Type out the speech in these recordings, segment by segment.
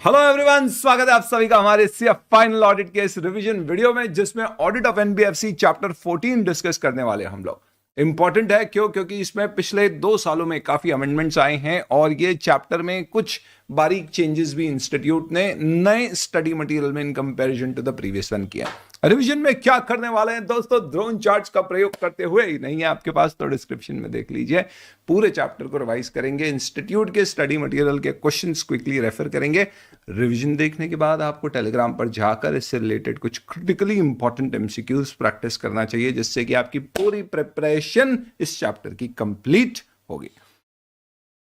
Hello everyone, स्वागत है आप सभी का हमारे सीएफ फाइनल ऑडिट के इस रिवीजन वीडियो में, जिसमें audit of NBFC chapter 14 discuss करने वाले हैं हम लोग। इंपॉर्टेंट है क्योंकि इसमें पिछले 2 सालों में काफी अमेंडमेंट्स आए हैं और ये चैप्टर में कुछ बारीक चेंजेस भी इंस्टीट्यूट ने नए स्टडी मटेरियल में in comparison to the previous one किया। रिवीजन में क्या करने वाले हैं दोस्तों, ड्रोन चार्ट्स का प्रयोग करते हुए, ही नहीं है आपके पास तो डिस्क्रिप्शन में देख लीजिए, पूरे चैप्टर को रिवाइज करेंगे, इंस्टीट्यूट के स्टडी मटेरियल के क्वेश्चंस क्विकली रेफर करेंगे। रिवीजन देखने के बाद आपको टेलीग्राम पर जाकर इससे रिलेटेड कुछ क्रिटिकली इंपॉर्टेंट एमसीक्यूज प्रैक्टिस करना चाहिए, जिससे कि आपकी पूरी प्रिपरेशन इस चैप्टर की कंप्लीट होगी।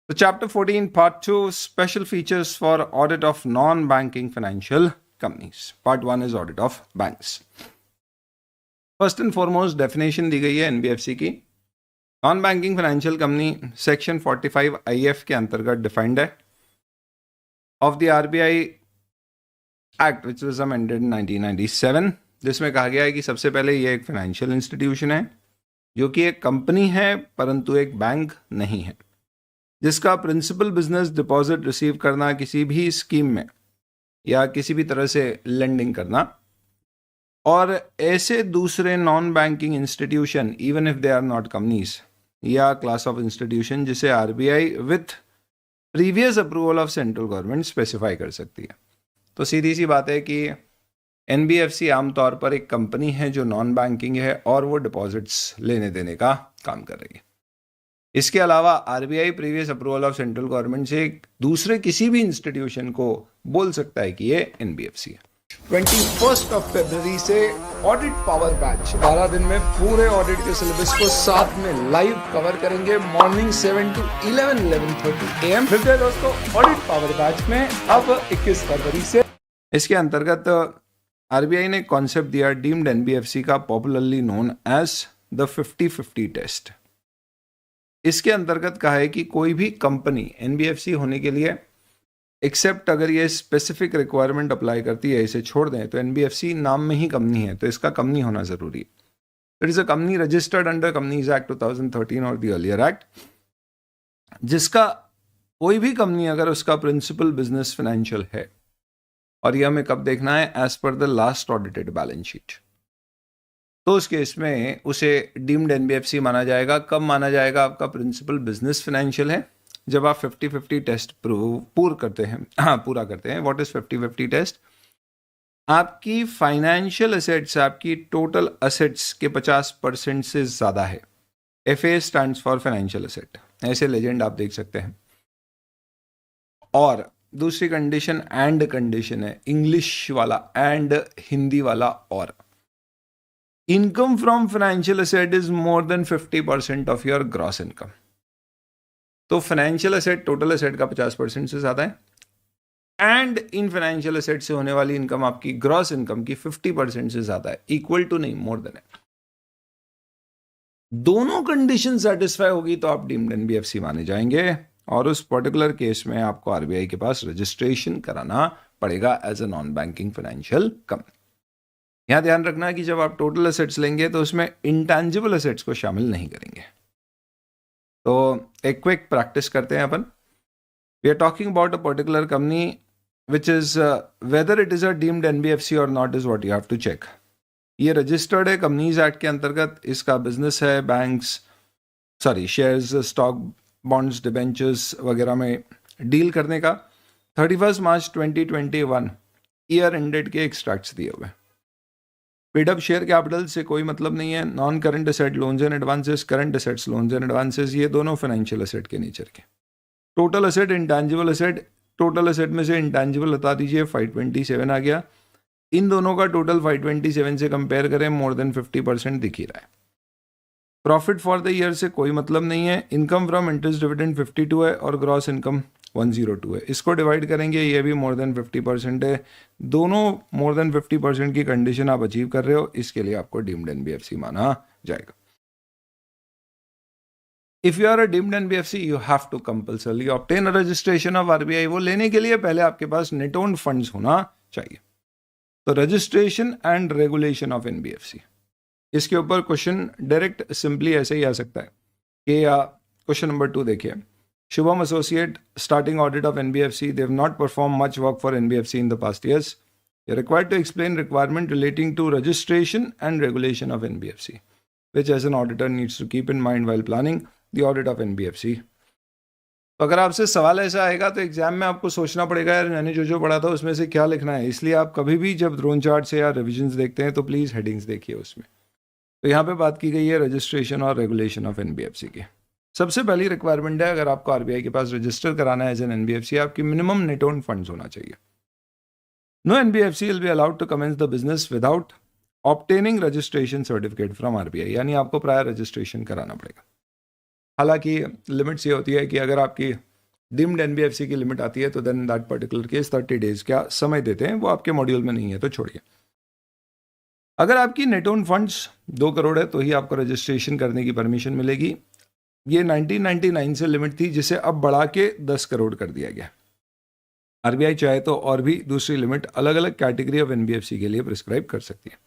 तो chapter 14 part 2 special features for audit of non banking financial companies. Part 1 is audit of banks. First and foremost definition दी गई है एनबीएफसी की। Non banking financial company section 45 IF के अंतर्गत डिफाइंड है of the RBI Act which was amended in 1997, जिसमें कहा गया है कि सबसे पहले ये एक फाइनेंशियल इंस्टीट्यूशन है जो कि एक कंपनी है परंतु एक बैंक नहीं है, जिसका प्रिंसिपल बिजनेस डिपॉजिट रिसीव करना किसी भी स्कीम में या किसी भी तरह से लेंडिंग करना, और ऐसे दूसरे non banking institution even if they are not companies या क्लास ऑफ इंस्टीट्यूशन जिसे RBI with previous approval of central government specify कर सकती है। तो सीधी सी बात है कि एनबीएफसी आमतौर पर एक कंपनी है जो नॉन बैंकिंग है और वो डिपॉजिट्स लेने देने का काम कर रही है। इसके अलावा RBI previous approval of central government से दूसरे किसी भी इंस्टीट्यूशन को बोल सकता है कि ये एनबीएफसी है। 21 फरवरी से ऑडिट पावर बैच 12 दिन में पूरे ऑडिट के सिलेबस को साथ में लाइव कवर करेंगे। मॉर्निंग 7 to 11:30 AM फिर से दोस्तों ऑडिट पावर बैच में अब 21 फरवरी से। इसके अंतर्गत आरबीआई ने कॉन्सेप्ट दिया डीम्ड एनबीएफसी का, popularly known as the 50-50 test. इसके अंतर्गत कहा है कि कोई भी कंपनी एनबीएफसी होने के लिए एक्सेप्ट अगर ये स्पेसिफिक रिक्वायरमेंट अप्लाई करती है, इसे छोड़ दें तो एनबीएफसी नाम में ही कंपनी है, तो इसका कंपनी होना जरूरी है। It is a company registered under companies act 2013 और द अर्लियर एक्ट, जिसका कोई भी कंपनी अगर उसका प्रिंसिपल बिजनेस फाइनेंशियल है, और यह हमें कब देखना है, as per the last audited balance sheet, तो उस केस में उसे डीम्ड एनबीएफसी माना जाएगा। कब माना जाएगा? आपका प्रिंसिपल बिजनेस फाइनेंशियल है जब आप 50-50 टेस्ट पूरा करते हैं। What is 50-50 test? आपकी फाइनेंशियल एसेट्स आपकी टोटल एसेट्स के 50% से ज्यादा है। FA stands for financial asset, ऐसे लेजेंड आप देख सकते हैं। और दूसरी कंडीशन एंड कंडीशन है, इंग्लिश वाला एंड, हिंदी वाला और। Income from financial asset is more than 50% of your gross income. तो फाइनेंशियल एसेट टोटल एसेट का 50% से ज्यादा है, एंड इन फाइनेंशियल एसेट से होने वाली इनकम आपकी ग्रॉस इनकम की 50% से ज्यादा है। इक्वल टू नहीं, मोर देन है। दोनों कंडीशन सेटिस्फाई होगी तो आप डीम्ड एनबीएफसी माने जाएंगे, और उस पर्टिकुलर केस में आपको आरबीआई के पास रजिस्ट्रेशन कराना पड़ेगा as a non banking financial company. यहां ध्यान रखना कि जब आप टोटल एसेट्स लेंगे तो उसमें इंटेंजिबल एसेट्स को शामिल नहीं करेंगे। तो एक क्विक प्रैक्टिस करते हैं अपन। We are talking about a particular company which is whether it is a deemed NBFC और not is what you have to check. ये रजिस्टर्ड है कंपनीज एक्ट के अंतर्गत, इसका बिजनेस है banks shares, stock, bonds, debentures वगैरह में deal करने का। 31 मार्च 2021 ईयर एंडेड के एक्सट्रैक्ट्स दिए हुए। पेड अप शेयर कैपिटल से कोई मतलब नहीं है। Non current asset loans and advances, current assets loans and advances, ये दोनों फाइनेंशियल एसेट के नेचर के। Total asset, intangible asset, total asset में से इंटेंजिबल हटा दीजिए, 527 आ गया। इन दोनों का टोटल 527 से कंपेयर करें, मोर देन 50% दिख ही रहा है। प्रॉफिट फॉर द ईयर से कोई मतलब नहीं है। इनकम फ्रॉम इंटरेस्ट डिविडेंड 52 है और ग्रॉस इनकम 102 है। इसको डिवाइड करेंगे, ये भी मोर देन 50% है। दोनों मोर देन 50% की कंडीशन आप अचीव कर रहे हो, इसके लिए आपको डीम्ड एनबीएफसी माना जाएगा। If you are a deemed NBFC you have to compulsorily obtain a registration of RBI. वो लेने के लिए पहले आपके पास नेट ओन फंड्स होना चाहिए। तो registration and regulation of NBFC, इसके ऊपर क्वेश्चन डायरेक्ट सिंपली ऐसे ही आ सकता है कि क्वेश्चन नंबर 2 देखिए, Shubham Associate, starting audit of NBFC. They have not performed much work for NBFC in the past years. You're required to explain requirement relating to registration and regulation of NBFC, which as an auditor needs to keep in mind while planning the audit of NBFC. तो अगर आपसे सवाल ऐसा आएगा तो exam में आपको सोचना पड़ेगा यार मैंने जो पढ़ा था उसमें से क्या लिखना है। इसलिए आप कभी भी जब ड्रोन चार्ट से या रिविजन्स देखते हैं तो प्लीज़ हेडिंग्स देखिए उसमें। तो यहाँ पे बात की गई है रजिस्ट्रेशन और रेगुलेशन ऑफ एनबीएफसी की। सबसे पहली रिक्वायरमेंट है, अगर आपको आरबीआई के पास रजिस्टर कराना है एज एन एनबीएफसी, आपकी मिनिमम नेट ओन फंड्स होना चाहिए। No NBFC will be allowed to commence the business without obtaining registration certificate from RBI, यानी आपको प्रायर रजिस्ट्रेशन कराना पड़ेगा। हालांकि लिमिट्स ये होती है कि अगर आपकी डिम्ड एनबीएफसी की लिमिट आती है तो then that particular case 30 days का समय देते हैं, वो आपके मॉड्यूल में नहीं है तो छोड़िए। अगर आपकी नेट ओन फंड्स 2 करोड़ है तो ही आपको रजिस्ट्रेशन करने की परमिशन मिलेगी। ये 1999 से लिमिट थी जिसे अब बढ़ा के 10 करोड़ कर दिया गया। आरबीआई चाहे तो और भी दूसरी लिमिट अलग अलग कैटेगरी ऑफ एनबीएफसी के लिए प्रिस्क्राइब कर सकती है।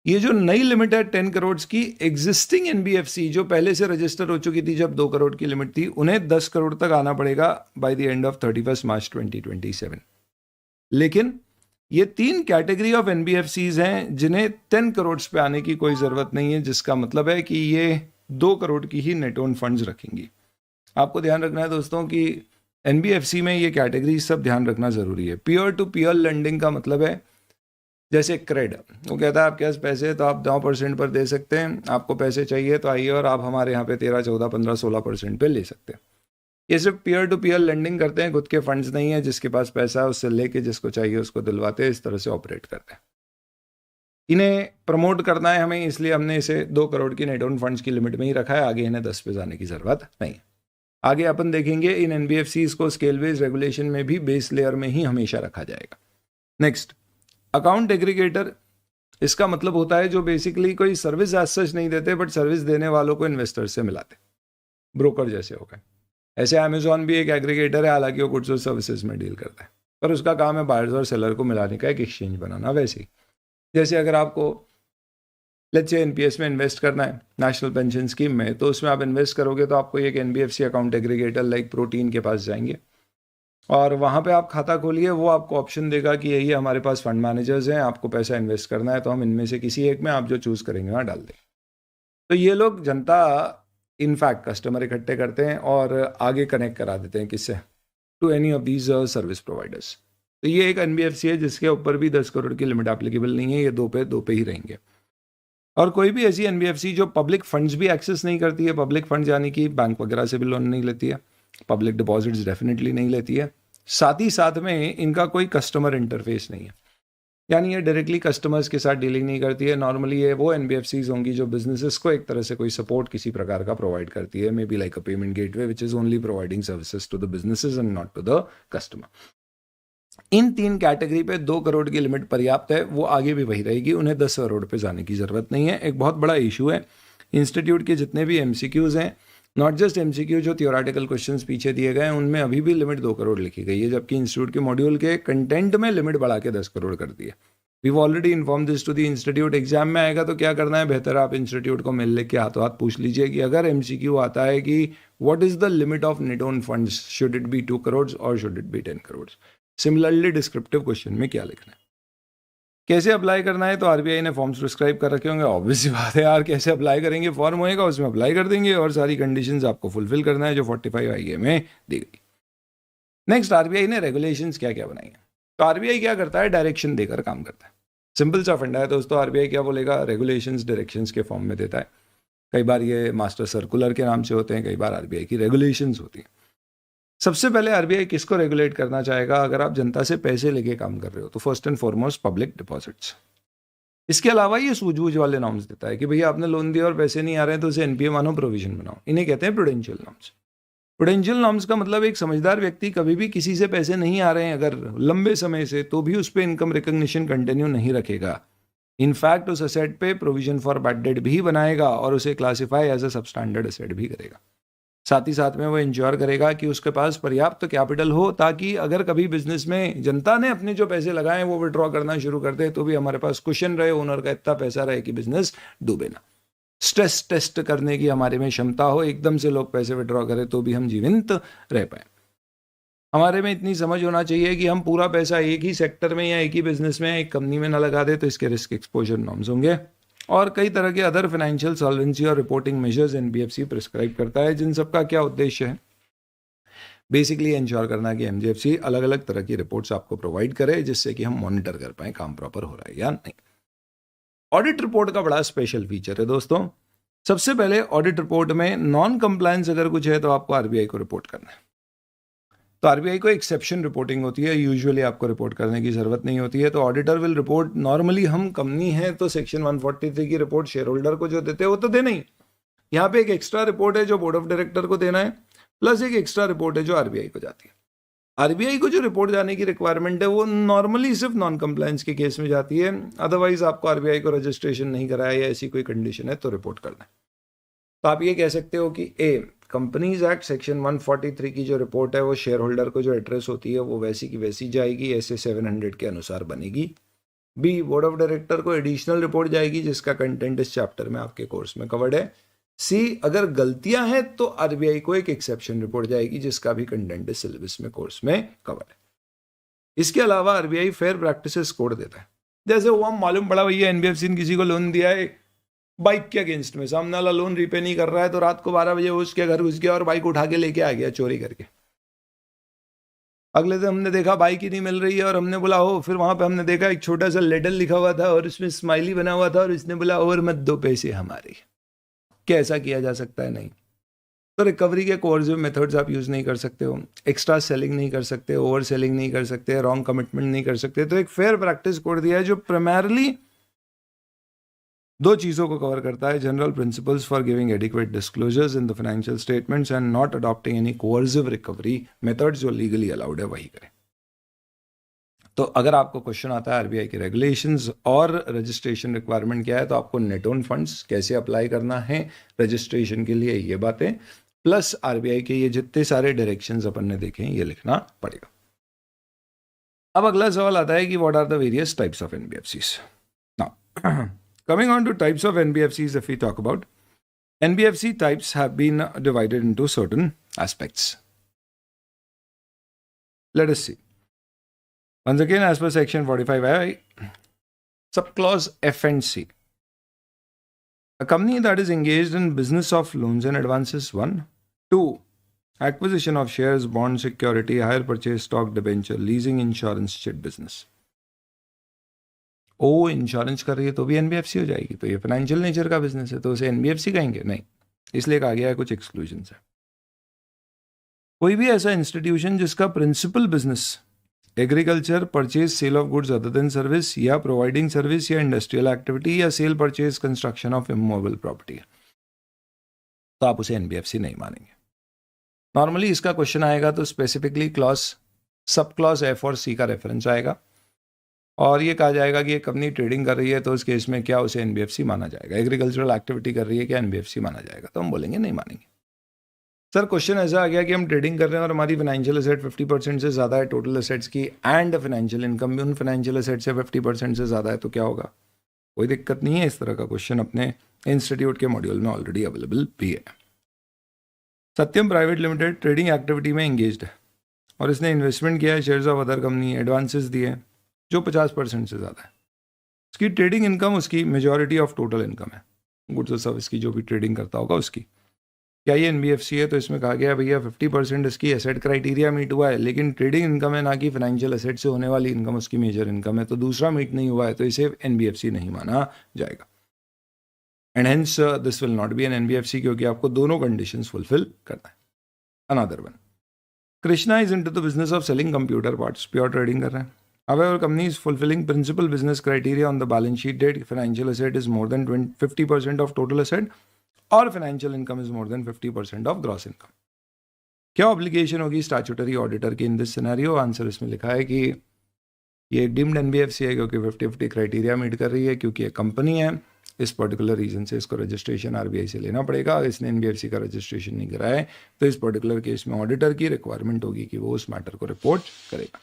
ये जो नई लिमिट है 10 करोड़ की, एग्जिस्टिंग एनबीएफसी जो पहले से रजिस्टर हो चुकी थी जब 2 करोड़ की लिमिट थी, उन्हें 10 करोड़ तक आना पड़ेगा बाय द एंड ऑफ 31 मार्च 2027। लेकिन ये 3 कैटेगरी ऑफ एनबीएफसीज हैं जिन्हें 10 करोड़ पे आने की कोई ज़रूरत नहीं है, जिसका मतलब है कि ये 2 करोड़ की ही नेट ओन फंड्स रखेंगी। आपको ध्यान रखना है दोस्तों कि एनबीएफसी में ये कैटेगरी सब ध्यान रखना ज़रूरी है। पीयर टू पीयर लेंडिंग का मतलब है जैसे क्रेड, वो कहता है आपके पास पैसे तो आप 9% पर दे सकते हैं, आपको पैसे चाहिए तो आइए और आप हमारे यहाँ पे 13, 14, 15, 16% पे ले सकते हैं। ये सिर्फ पीयर टू पीयर लेंडिंग करते हैं, खुद के फंड्स नहीं है, जिसके पास पैसा है उससे लेके जिसको चाहिए उसको दिलवाते हैं, इस तरह से ऑपरेट करते हैं। इन्हें प्रमोट करना है हमें, इसलिए हमने इसे 2 करोड़ की नेट ओन फंड्स की लिमिट में ही रखा है। आगे इन्हें 10 पे जाने की ज़रूरत नहीं है। आगे अपन देखेंगे इन एनबीएफसीज को स्केल बेस्ड रेगुलेशन में भी बेस लेयर में ही हमेशा रखा जाएगा। Next, account aggregator. इसका मतलब होता है जो बेसिकली कोई सर्विस एज सच नहीं देते बट सर्विस देने वालों को इन्वेस्टर्स से मिलाते, ब्रोकर जैसे हो गए। ऐसे अमेजॉन भी एक एग्रीगेटर है, हालांकि वो गुड्स और सर्विसेज में डील करता है, पर उसका काम है बायर्स और सेलर को मिलाने का एक एक्सचेंज बनाना। वैसे ही जैसे अगर आपको लेट्स से एनपीएस में इन्वेस्ट करना है, नेशनल पेंशन स्कीम में, तो उसमें आप इन्वेस्ट करोगे तो आपको एक NBFC account aggregator like protein के पास जाएंगे और वहाँ पे आप खाता खोलिए। वो आपको ऑप्शन देगा कि यही हमारे पास फंड मैनेजर्स हैं, आपको पैसा इन्वेस्ट करना है तो हम इनमें से किसी एक में आप जो चूज़ करेंगे वहाँ डाल देंगे। तो ये लोग जनता इनफैक्ट कस्टमर इकट्ठे करते हैं और आगे कनेक्ट करा देते हैं किससे, to any of these service providers. तो ये एक एनबीएफसी है जिसके ऊपर भी 10 करोड़ की लिमिट एप्लीकेबल नहीं है, ये 2 पे ही रहेंगे। और कोई भी ऐसी एनबीएफसी जो पब्लिक फंड्स भी एक्सेस नहीं करती है, पब्लिक फंड्स यानी कि बैंक वगैरह से भी लोन नहीं लेती है, पब्लिक डिपॉजिट्स डेफिनेटली नहीं लेती है, साथ ही साथ में इनका कोई कस्टमर इंटरफेस नहीं है, यानी ये डायरेक्टली कस्टमर्स के साथ डीलिंग नहीं करती है। नॉर्मली ये वो एनबीएफसीज होंगी जो बिजनेसेस को एक तरह से कोई सपोर्ट किसी प्रकार का प्रोवाइड करती है, may be like a payment gateway which is only providing services to the businesses and not to the customer. In 3 category पे 2 करोड़ की लिमिट पर्याप्त है, वो आगे भी वही रहेगी, उन्हें 10 करोड़ पे जाने की जरूरत नहीं है। एक बहुत बड़ा इशू है इंस्टीट्यूट के जितने भी एमसीक्यूज हैं, नॉट जस्ट एमसीक्यू जो थियोरेटिकल क्वेश्चंस पीछे दिए गए हैं उनमें अभी भी लिमिट 2 करोड़ लिखी गई है, जबकि इंस्टीट्यूट के मॉड्यूल के कंटेंट में लिमिट बढ़ा के 10 करोड़ कर दी है। We already inform this to the institute. Exam में आएगा तो क्या करना है, बेहतर आप इंस्टीट्यूट को मेल लेके हाथों हाथ पूछ लीजिए कि अगर एमसीक्यू आता है कि what is the limit of net own funds, should it be 2 crore और should it be 10 crore. Similarly descriptive question में क्या लिखना है, कैसे अप्लाई करना है, तो आरबीआई ने फॉर्म्स प्रिस्क्राइब कर रखे होंगे। ऑब्वियस सी बात है यार, कैसे अप्लाई करेंगे, फॉर्म होएगा उसमें अप्लाई कर देंगे और सारी कंडीशंस आपको फुलफिल करना है जो 45 आईए में दी गई। नेक्स्ट, आरबीआई ने रेगुलेशंस क्या क्या बनाई है। तो आरबीआई क्या करता है, डायरेक्शन देकर काम करता है। सिंपल सा फंडा है दोस्तों, आरबीआई क्या बोलेगा, रेगुलेशंस डायरेक्शंस के फॉर्म में देता है। कई बार ये मास्टर सर्कुलर के नाम से होते हैं, कई बार आरबीआई की रेगुलेशंस होती हैं। सबसे पहले आरबीआई किसको रेगुलेट करना चाहेगा, अगर आप जनता से पैसे लेके काम कर रहे हो तो first and foremost public deposits. इसके अलावा ये सूझबूझ वाले नॉर्म्स देता है कि भैया आपने लोन दिया और पैसे नहीं आ रहे हैं तो उसे एनपीए मानो, प्रोविजन बनाओ। इन्हें कहते हैं प्रूडेंशियल नॉर्म्स। प्रूडेंशियल नॉर्म्स का मतलब एक समझदार व्यक्ति कभी भी किसी से पैसे नहीं आ रहे हैं अगर लंबे समय से, तो भी उस पर इनकम रिकग्निशन कंटिन्यू नहीं रखेगा। इनफैक्ट उस एसेट पे प्रोविजन फॉर बैड डेट भी बनाएगा और उसे classify as a substandard asset भी करेगा। साथ ही साथ में वो इंश्योर करेगा कि उसके पास पर्याप्त कैपिटल हो, ताकि अगर कभी बिजनेस में जनता ने अपने जो पैसे लगाए वो विड्रॉ करना शुरू कर दे तो भी हमारे पास कुशन रहे, ओनर का इतना पैसा रहे कि बिजनेस डूबे ना। स्ट्रेस टेस्ट करने की हमारे में क्षमता हो, एकदम से लोग पैसे विड्रॉ करें तो भी हम जीवंत रह पाए। हमारे में इतनी समझ होना चाहिए कि हम पूरा पैसा एक ही सेक्टर में या एक ही बिजनेस में एक कंपनी में ना लगा दे, तो इसके रिस्क एक्सपोजर नॉर्म्स होंगे। और कई तरह के अदर फाइनेंशियल सॉल्वेंसी और रिपोर्टिंग मेजर्स एनबीएफसी प्रिस्क्राइब करता है, जिन सबका क्या उद्देश्य है, बेसिकली इंश्योर करना कि एनबीएफसी अलग अलग तरह की रिपोर्ट्स आपको प्रोवाइड करे, जिससे कि हम मॉनिटर कर पाए काम प्रॉपर हो रहा है या नहीं। ऑडिट रिपोर्ट का बड़ा स्पेशल फीचर है दोस्तों। सबसे पहले ऑडिट रिपोर्ट में नॉन कंप्लायंस अगर कुछ है तो आपको आरबीआई को रिपोर्ट करना है। तो आरबीआई को एक्सेप्शन रिपोर्टिंग होती है, यूजुअली आपको रिपोर्ट करने की जरूरत नहीं होती है। तो ऑडिटर विल रिपोर्ट, नॉर्मली हम कंपनी है तो सेक्शन 143 की रिपोर्ट शेयर होल्डर को जो देते हैं वो तो देना ही। यहाँ पे एक एक्स्ट्रा रिपोर्ट है जो बोर्ड ऑफ डायरेक्टर को देना है, प्लस एक एक्स्ट्रा रिपोर्ट है जो आरबीआई को जाती है। आरबीआई को जो रिपोर्ट जाने की रिक्वायरमेंट है वो नॉर्मली सिर्फ नॉन कंप्लायंस के केस में जाती है, अदरवाइज आपको आरबीआई को रजिस्ट्रेशन नहीं कराया या ऐसी कोई कंडीशन है तो रिपोर्ट करना है। तो आप ये कह सकते हो कि ए, कंपनीज एक्ट सेक्शन 143 की जो रिपोर्ट है वो शेयर होल्डर को जो एड्रेस होती है वो वैसी की वैसी जाएगी, ऐसे 700 के अनुसार बनेगी। बी, बोर्ड ऑफ डायरेक्टर को एडिशनल रिपोर्ट जाएगी जिसका कंटेंट इस चैप्टर में आपके कोर्स में कवर्ड है। सी, अगर गलतियां हैं तो आरबीआई को एक एक्सेप्शन रिपोर्ट जाएगी जिसका भी कंटेंट इस सिलेबस में कोर्स में कवर्ड है। इसके अलावा आरबीआई फेयर प्रैक्टिसेस कोड देता है। जैसे वो हम मालूम पड़ा भैया एनबीएफसी ने किसी को लोन दिया है बाइक के अगेंस्ट में, सामने वाला लोन रीपे नहीं कर रहा है, तो रात को 12 बजे उसके घर घुस गया और बाइक उठा के लेके आ गया चोरी करके। अगले दिन हमने देखा बाइक ही नहीं मिल रही है और हमने बोला हो, फिर वहां पे हमने देखा एक छोटा सा लेडल लिखा हुआ था और उसमें स्माइली बना हुआ था और इसने बोला और मत दो पैसे हमारे। क्या ऐसा किया जा सकता है? नहीं। तो रिकवरी के कोर्सिव मेथड्स आप यूज नहीं कर सकते हो, एक्स्ट्रा सेलिंग नहीं कर सकते, ओवर सेलिंग नहीं कर सकते, रॉन्ग कमिटमेंट नहीं कर सकते। तो एक फेयर प्रैक्टिस कोड दिया है जो प्राइमरली दो चीजों को कवर करता है, general principles for giving adequate disclosures in the financial statements and not adopting any coercive recovery methods, जो लीगली अलाउड है वही करें। तो अगर आपको क्वेश्चन आता है आरबीआई के रेगुलेशंस और रजिस्ट्रेशन रिक्वायरमेंट क्या है, तो आपको नेट ओन फंड्स कैसे अप्लाई करना है रजिस्ट्रेशन के लिए, ये बातें, प्लस आरबीआई के ये जितने सारे डायरेक्शंस अपन ने देखे हैं ये लिखना पड़ेगा। अब अगला सवाल आता है कि what are the various types of NBFCs. Now coming on to types of NBFCs, if we talk about, NBFC types have been divided into certain aspects. Let us see. Once again, as per section 45I, subclause F and C. A company that is engaged in business of loans and advances, 1. 2. Acquisition of shares, bond, security, hire purchase, stock, debenture, leasing, insurance, chit business. O, insurance कर रही है तो भी NBFC हो जाएगी, तो ये financial nature का बिजनेस है तो उसे एनबीएफसी कहेंगे? नहीं, इसलिए कहा गया है कुछ एक्सक्लूजन्स है। कोई भी ऐसा इंस्टीट्यूशन जिसका principal business agriculture, purchase, sale of goods other than service, या प्रोवाइडिंग सर्विस, या इंडस्ट्रियल एक्टिविटी, या sale, purchase, construction of immovable property है, तो आप उसे एनबीएफसी नहीं मानेंगे। नॉर्मली इसका क्वेश्चन आएगा तो specifically clause, sub clause F और सी का रेफरेंस आएगा और ये कहा जाएगा कि ये कंपनी ट्रेडिंग कर रही है तो उस केस में क्या उसे एनबीएफसी माना जाएगा, एग्रीकल्चरल एक्टिविटी कर रही है क्या एनबीएफसी माना जाएगा, तो हम बोलेंगे नहीं मानेंगे। सर क्वेश्चन ऐसा आ गया कि हम ट्रेडिंग कर रहे हैं और हमारी फाइनेंशियल एसेट 50% से ज़्यादा है टोटल एसेट्स की, एंड फाइनेंशियल इनकम भी उन फाइनेंशियल एसेट से 50% से ज़्यादा है, तो क्या होगा? कोई दिक्कत नहीं है, इस तरह का क्वेश्चन अपने इंस्टीट्यूट के मॉड्यूल में ऑलरेडी अवेलेबल भी है। सत्यम प्राइवेट लिमिटेड ट्रेडिंग एक्टिविटी में एंगेज्ड है और इसने इन्वेस्टमेंट किया है shares of other company, advances दिए जो 50% से ज़्यादा है। उसकी ट्रेडिंग इनकम उसकी मेजॉरिटी ऑफ टोटल इनकम है, गुड्स और सर्विस की जो भी ट्रेडिंग करता होगा उसकी। क्या ये एनबीएफसी है? तो इसमें कहा गया भैया 50% इसकी एसेट क्राइटेरिया मीट हुआ है, लेकिन ट्रेडिंग इनकम है ना कि फाइनेंशियल एसेट से होने वाली इनकम उसकी मेजर इनकम है, तो दूसरा मीट नहीं हुआ है, तो इसे एनबीएफसी नहीं माना जाएगा। And hence this will not be an NBFC, क्योंकि आपको दोनों कंडीशंस फुलफिल करना है। Another one, Krishna is into the business of selling computer parts, pure trading कर रहे हैं। However, company is fulfilling principal business criteria on the balance sheet date. Financial asset is more than 50% of total asset, और financial income is more than 50% of gross income. क्या obligation होगी statutory auditor की in this scenario? Answer इसमें लिखा है कि ये deemed NBFC है क्योंकि 50-50 क्राइटेरिया मीट कर रही है, क्योंकि ये कंपनी है, इस पर्टिकुलर रीजन से इसको रजिस्ट्रेशन आरबीआई से लेना पड़ेगा। इसने एनबीएफसी का रजिस्ट्रेशन नहीं कराया है तो इस पर्टिकुलर केस में ऑडिटर की रिक्वायरमेंट होगी कि वो उस मैटर को रिपोर्ट करेगा।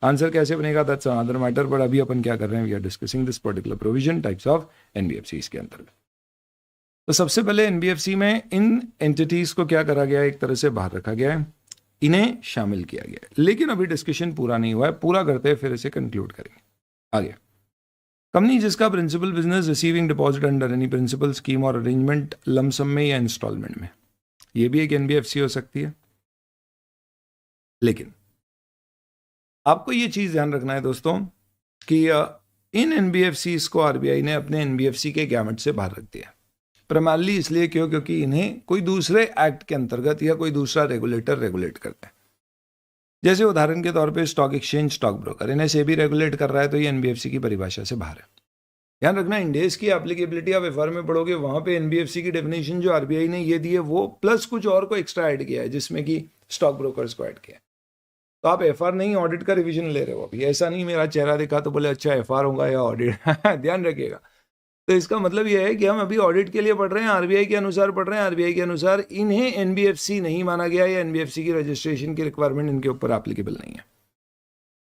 आंसर कैसे बनेगा दैट्स अनदर मैटर, बट अभी अपन क्या कर रहे हैं, we are discussing this particular provision types of NBFC के अंतर्गत। तो सबसे पहले एनबीएफसी में इन एंटिटीज को क्या करा गया है, एक तरह से बाहर रखा गया है, इन्हें शामिल किया गया है। लेकिन अभी डिस्कशन पूरा नहीं हुआ है, पूरा करते हैं फिर इसे कंक्लूड करेंगे। आगे, कंपनी जिसका principal business receiving deposit under any principal scheme और अरेंजमेंट लमसम में या इंस्टॉलमेंट में, ये भी एक एनबीएफसी हो सकती है। लेकिन आपको ये चीज ध्यान रखना है दोस्तों कि इन एनबीएफसी को आरबीआई ने अपने एनबीएफसी के गैमेट से बाहर रख दिया। प्राइमरली इसलिए क्योंकि इन्हें कोई दूसरे एक्ट के अंतर्गत या कोई दूसरा रेगुलेटर रेगुलेट करता है। जैसे उदाहरण के तौर पे स्टॉक एक्सचेंज, स्टॉक ब्रोकर, इन्हें सेबी रेगुलेट कर रहा है, तो ये एनबीएफसी की परिभाषा से बाहर है। ध्यान रखना, इंडेस की एप्लीकेबिलिटी आप एफआर में पढ़ोगे, वहां पे एनबीएफसी की डेफिनेशन जो आरबीआई ने ये दी है वो प्लस कुछ और को एक्स्ट्रा ऐड किया है, जिसमें कि स्टॉक ब्रोकर्स को ऐड किया है। तो आप एफआर नहीं, ऑडिट का रिवीजन ले रहे हो अभी। ऐसा नहीं मेरा चेहरा दिखा तो बोले अच्छा एफआर होगा या ऑडिट ध्यान रखिएगा। तो इसका मतलब यह है कि हम अभी ऑडिट के लिए पढ़ रहे हैं, आरबीआई के अनुसार पढ़ रहे हैं। आरबीआई के अनुसार इन्हें एनबीएफसी नहीं माना गया, या एनबीएफसी की रजिस्ट्रेशन की रिक्वायरमेंट इनके ऊपर एप्लीकेबल नहीं है।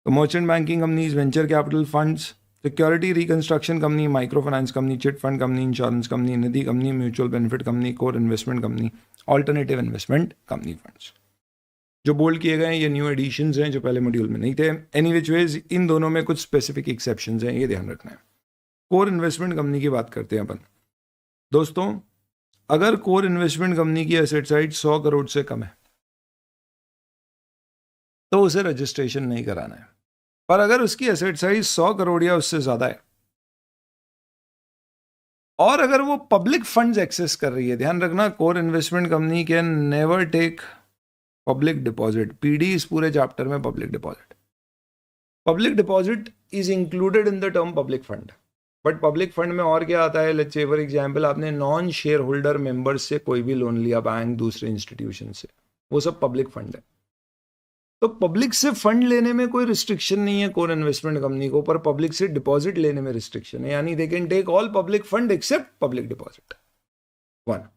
तो merchant banking companies, venture capital funds, security reconstruction company, micro finance company, chit fund company, insurance company, nidhi company, mutual benefit company, core investment company, alternative investment company funds, जो bold किए गए हैं ये न्यू एडिशंस हैं जो पहले module में नहीं थे। एनी विच वेज इन दोनों में कुछ स्पेसिफिक एक्सेप्शंस हैं, ये ध्यान रखना है। कोर इन्वेस्टमेंट कंपनी की बात करते हैं अपन दोस्तों। अगर कोर इन्वेस्टमेंट कंपनी की एसेट साइड 100 करोड़ से कम है तो उसे रजिस्ट्रेशन नहीं कराना है। पर अगर उसकी एसेट साइज 100 करोड़ या उससे ज्यादा है और अगर वो पब्लिक फंड्स एक्सेस कर रही है, ध्यान रखना, core investment company can never take public deposit. PD इस पूरे चैप्टर में public deposit, public deposit is included in the term public fund. But public fund में और क्या आता है, लेट्स से फॉर एग्जांपल आपने नॉन शेयर होल्डर मेंबर्स से कोई भी लोन लिया, बैंक, दूसरे इंस्टीट्यूशन से, वो सब पब्लिक फंड है। तो पब्लिक से फंड लेने में कोई रिस्ट्रिक्शन नहीं है कोर इन्वेस्टमेंट कंपनी को, पर पब्लिक से डिपॉजिट लेने में रिस्ट्रिक्शन है, यानी they can take all public fund except public deposit. 1,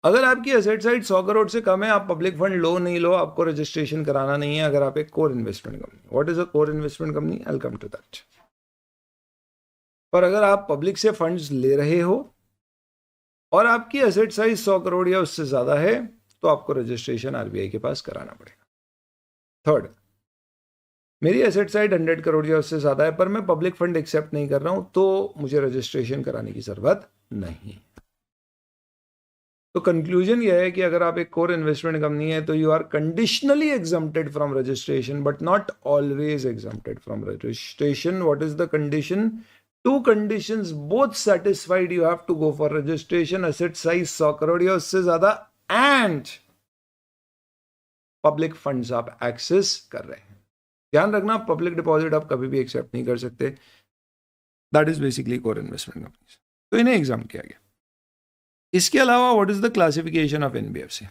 अगर आपकी एसेट साइड 100 करोड़ से कम है, आप पब्लिक फंड लो नहीं लो, आपको रजिस्ट्रेशन कराना नहीं है अगर आप एक core investment company. What is a core investment company, I will come to that. पर अगर आप पब्लिक से फंड्स ले रहे हो और आपकी एसेट साइज 100 करोड़ या उससे ज्यादा है, तो आपको रजिस्ट्रेशन आरबीआई के पास कराना पड़ेगा। 3rd, मेरी एसेट साइड 100 करोड़ या उससे ज्यादा है पर मैं पब्लिक फंड एक्सेप्ट नहीं कर रहा हूं, तो मुझे रजिस्ट्रेशन कराने की जरूरत नहीं। तो कंक्लूजन यह है कि अगर आप एक कोर इन्वेस्टमेंट कंपनी है तो you are conditionally exempted from registration but not always exempted from registration. What is the condition? 2 conditions both satisfied, you have to go for registration, asset size 100 crore या उससे ज्यादा, एंड पब्लिक फंड्स आप access कर रहे हैं। ध्यान रखना, public deposit आप कभी भी एक्सेप्ट नहीं कर सकते। That is basically core investment companies, तो इन्हें एग्जाम किया गया। इसके अलावा what is the classification of NBFC,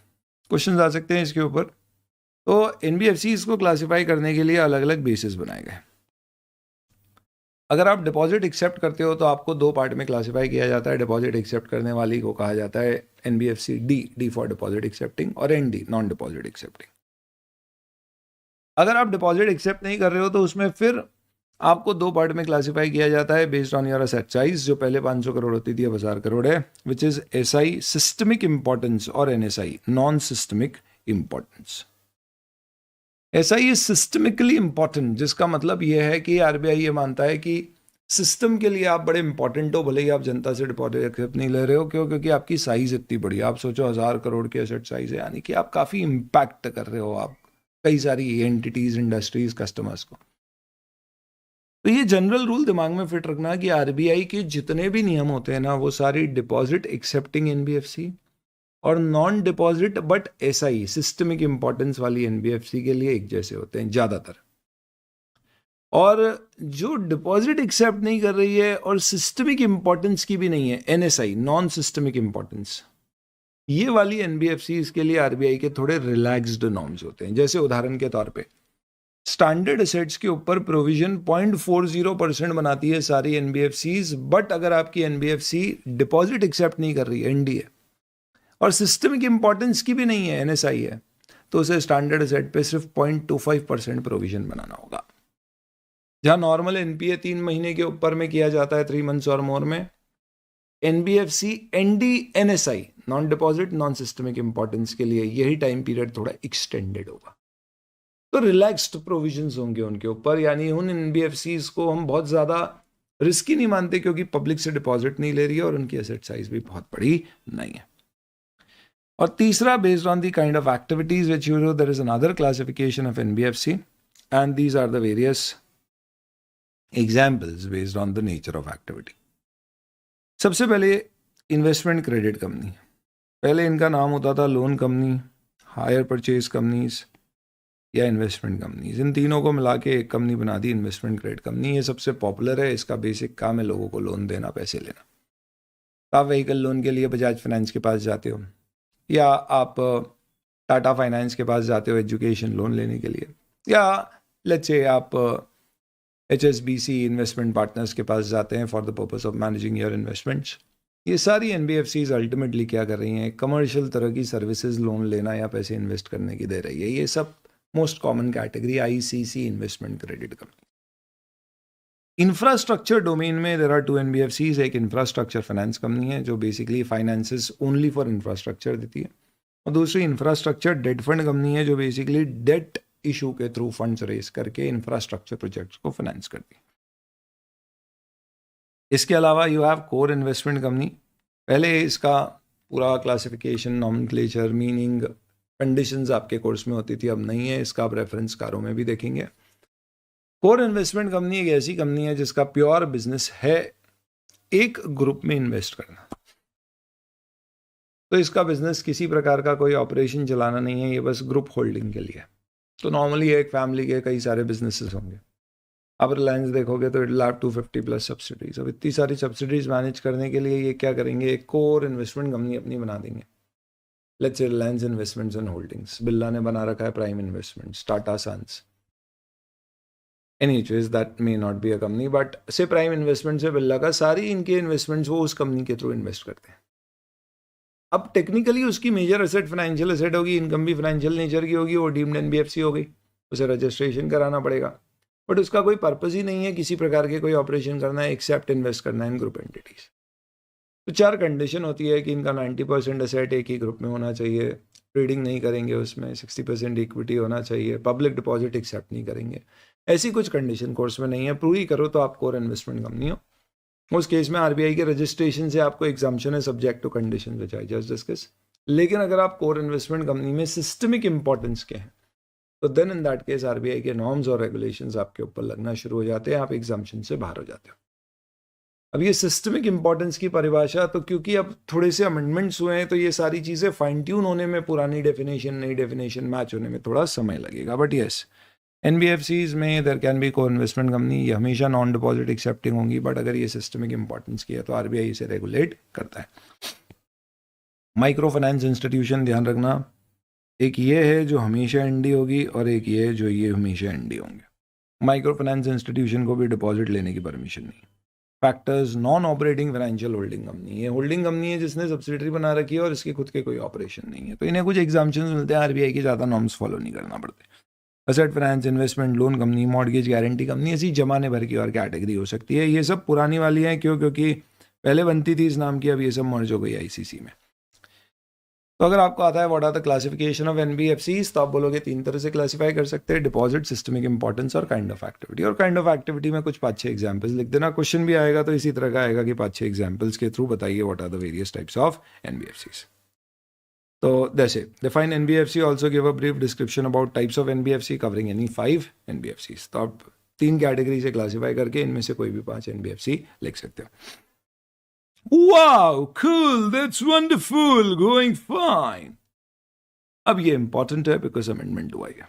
question आ सकते हैं इसके ऊपर। तो एनबीएफसी इसको क्लासिफाई करने के लिए अलग अलग बेसिस बनाए गए। अगर आप डिपॉजिट एक्सेप्ट करते हो तो आपको 2 पार्ट में क्लासिफाई किया जाता है। डिपॉजिट एक्सेप्ट करने वाली को कहा जाता है NBFC D for deposit accepting, और एनडी नॉन डिपॉजिट एक्सेप्टिंग। अगर आप डिपॉजिट एक्सेप्ट नहीं कर रहे हो तो उसमें फिर आपको 2 पार्ट में क्लासिफाई किया जाता है based on your asset size. जो पहले 500 करोड़ होती थी अब 1000 करोड़ है, which is SI systemic importance और एनएसआई नॉन सिस्टमिक इंपॉर्टेंस। ऐसा ये सिस्टमिकली इंपॉर्टेंट, जिसका मतलब यह है कि आरबीआई ये मानता है कि सिस्टम के लिए आप बड़े इंपॉर्टेंट हो, भले ही आप जनता से डिपॉजिट एक्सेप्ट नहीं ले रहे हो। क्यों? क्योंकि आपकी साइज इतनी बड़ी है। आप सोचो 1000 करोड़ की एसेट साइज है, यानी कि आप काफ़ी इम्पैक्ट कर रहे हो आप कई सारी एंटिटीज, इंडस्ट्रीज, कस्टमर्स को। तो ये जनरल रूल दिमाग में फिट रखना कि आरबीआई के जितने भी नियम होते हैं ना, वो सारी डिपॉजिट एक्सेप्टिंग एनबीएफसी और non deposit but SI systemic importance वाली एनबीएफसी के लिए एक जैसे होते हैं ज्यादातर। और जो डिपॉजिट एक्सेप्ट नहीं कर रही है और सिस्टमिक इंपॉर्टेंस की भी नहीं है, एनएसआई नॉन सिस्टमिक इंपॉर्टेंस, ये वाली एनबीएफसी के लिए आरबीआई के थोड़े रिलैक्स्ड नॉर्म्स होते हैं। जैसे उदाहरण के तौर पे स्टैंडर्ड एसेट्स के ऊपर प्रोविजन 0.40% बनाती है सारी एनबीएफसीज, बट अगर आपकी एनबीएफसी डिपॉजिट एक्सेप्ट नहीं कर रही है, एनडीए, और सिस्टमिक इंपॉर्टेंस की भी नहीं है, एनएसआई है, तो उसे स्टैंडर्ड एसेट पे सिर्फ 0.25% प्रोविजन बनाना होगा। जहां नॉर्मल एनपीए 3 महीने के ऊपर में किया जाता है, 3 months और मोर में, NBFC NDNSI non deposit non systemic importance के लिए यही टाइम पीरियड थोड़ा एक्सटेंडेड होगा। तो रिलैक्स्ड प्रोविजंस होंगे उनके ऊपर, यानी उन एनबीएफसीज को हम बहुत ज्यादा रिस्की नहीं मानते क्योंकि पब्लिक से डिपॉजिट नहीं ले रही है और उनकी एसेट साइज भी बहुत बड़ी नहीं है। और तीसरा, based on the kind of activities which you do, there is another classification of NBFC and these are the various examples based on the nature of activity. सबसे पहले इन्वेस्टमेंट क्रेडिट कंपनी। पहले इनका नाम होता था loan company, hire purchase companies या investment companies. इन तीनों को मिला के एक कंपनी बना दी इन्वेस्टमेंट क्रेडिट कंपनी। ये सबसे पॉपुलर है, इसका बेसिक काम है लोगों को लोन देना, पैसे लेना। आप व्हीकल लोन के लिए बजाज फाइनेंस के पास जाते हो, या आप टाटा फाइनेंस के पास जाते हो एजुकेशन लोन लेने के लिए, या लेट्स से आप HSBC इन्वेस्टमेंट पार्टनर्स के पास जाते हैं for the purpose of managing your investments. ये सारी एनबीएफसीज अल्टीमेटली क्या कर रही हैं, कमर्शियल तरह की सर्विसेज लोन लेना या पैसे इन्वेस्ट करने की दे रही है। ये सब most common category ICC investment credit company. Infrastructure domain में देयर आर टू एनबीएफसीज। एक इंफ्रास्ट्रक्चर फाइनेंस कंपनी है जो basically finances only for infrastructure देती है, और दूसरी इंफ्रास्ट्रक्चर डेट फंड कंपनी है जो बेसिकली डेट इशू के थ्रू फंड्स रेज करके इंफ्रास्ट्रक्चर प्रोजेक्ट्स को फाइनेंस करती है। इसके अलावा you have core investment company. पहले इसका पूरा क्लासिफिकेशन, नॉमेनक्लेचर, मीनिंग, कंडीशंस आपके कोर्स में होती थी, अब नहीं है। इसका आप रेफरेंस कारों में भी देखेंगे। कोर इन्वेस्टमेंट कंपनी एक ऐसी कंपनी है जिसका प्योर बिजनेस है एक ग्रुप में इन्वेस्ट करना। तो इसका बिजनेस किसी प्रकार का कोई ऑपरेशन चलाना नहीं है, ये बस ग्रुप होल्डिंग के लिए। तो नॉर्मली एक फैमिली के कई सारे बिजनेसेस होंगे। अब रिलायंस देखोगे तो इट विल हैव 250+ सब्सिडीज। अब इतनी सारी सब्सिडीज मैनेज करने के लिए ये क्या करेंगे, एक कोर इन्वेस्टमेंट कंपनी अपनी बना देंगे। Let's say Reliance investments and holdings, Birla ने बना रखा है prime investments, Tata sons, any चीज that may not be a company, but say prime investment से बिरला का सारी इनके इन्वेस्टमेंट्स वो उस कंपनी के थ्रू इन्वेस्ट करते हैं। अब टेक्निकली उसकी मेजर एसेट फाइनेंशियल एसेट होगी, इनकम भी फाइनेंशियल नेचर की होगी, वो डीम्ड एनबीएफसी हो गई, उसे रजिस्ट्रेशन कराना पड़ेगा, बट उसका कोई पर्पज ही नहीं है किसी प्रकार के कोई ऑपरेशन करना है एक्सेप्ट इन्वेस्ट करना है इन ग्रुप एंटिटीज। तो 4 कंडीशन होती है कि इनका 90% एसेट एक ही ग्रुप में होना चाहिए, ट्रेडिंग नहीं करेंगे उसमें, 60% इक्विटी होना चाहिए, पब्लिक डिपॉजिट एक्सेप्ट नहीं करेंगे। ऐसी कुछ कंडीशन कोर्स में नहीं है, पूरी करो तो आप कोर इन्वेस्टमेंट कंपनी हो। उस केस में आरबीआई के रजिस्ट्रेशन से आपको एग्जाम्पशन है subject to condition which I just discuss. लेकिन अगर आप कोर इन्वेस्टमेंट कंपनी में सिस्टमिक इंपॉर्टेंस के हैं तो then in that case RBI के नॉर्म्स और रेगुलेशंस आपके ऊपर लगना शुरू हो जाते हैं, आप एग्जाम्पशन से बाहर हो जाते हो। अब ये सिस्टमिक इंपॉर्टेंस की परिभाषा, तो क्योंकि अब थोड़े से अमेंडमेंट्स हुए हैं तो ये सारी चीज़ें फाइन ट्यून होने में, पुरानी डेफिनेशन नई डेफिनेशन मैच होने में थोड़ा समय लगेगा। बट यस, एनबीएफसीज में देयर कैन बी को इन्वेस्टमेंट कंपनी, ये हमेशा नॉन डिपॉजिट एक्सेप्टिंग होंगी, बट अगर ये सिस्टमिक इंपॉर्टेंस की है तो आरबीआई इसे रेगुलेट करता है। माइक्रो फाइनेंस इंस्टीट्यूशन, ध्यान रखना, एक ये है जो हमेशा एनडी होगी और एक ये है जो ये हमेशा एनडी होंगे। माइक्रो फाइनेंस इंस्टीट्यूशन को भी डिपॉजिट लेने की परमिशन नहीं। Factors, non operating financial holding company, ये होल्डिंग कंपनी है जिसने सब्सिडरी बना रखी है और इसके खुद के कोई ऑपरेशन नहीं है, तो इन्हें कुछ एग्जाम्पशंस मिलते हैं, आरबीआई के ज़्यादा नॉर्म्स फॉलो नहीं करना पड़ते। Asset finance, investment loan company, mortgage guarantee company, ऐसी जमाने भर की और कैटेगरी हो सकती है। ये सब पुरानी वाली हैं, क्योंकि पहले बनती थी इस नाम की, अब ये सब मर्ज हो गई आईसीसी में। तो अगर आपको आता है what are the classification of NBFCs, तो आप बोलोगे 3 तरह से क्लासिफाई कर सकते हैं, डिपॉजिट, सिस्टमिक इंपॉर्टेंस और काइंड ऑफ एक्टिविटी। और काइंड ऑफ एक्टिविटी में कुछ 5-6 एग्जांपल्स लिख देना, क्वेश्चन भी आएगा तो इसी तरह का आएगा कि 5-6 एग्जांपल्स के थ्रू बताइए what are the various types of NBFCs. So that's it. Define NBFC. Also give a brief description about types of NBFC covering any 5 NBFCs. तो आप 3 कैटेगरी से क्लासीफाई करके इनमें से कोई भी 5 NBFC लिख सकते हो। Wow, cool, that's wonderful, going fine. अब ये इंपॉर्टेंट है बिकॉज अमेंडमेंट हुआ है।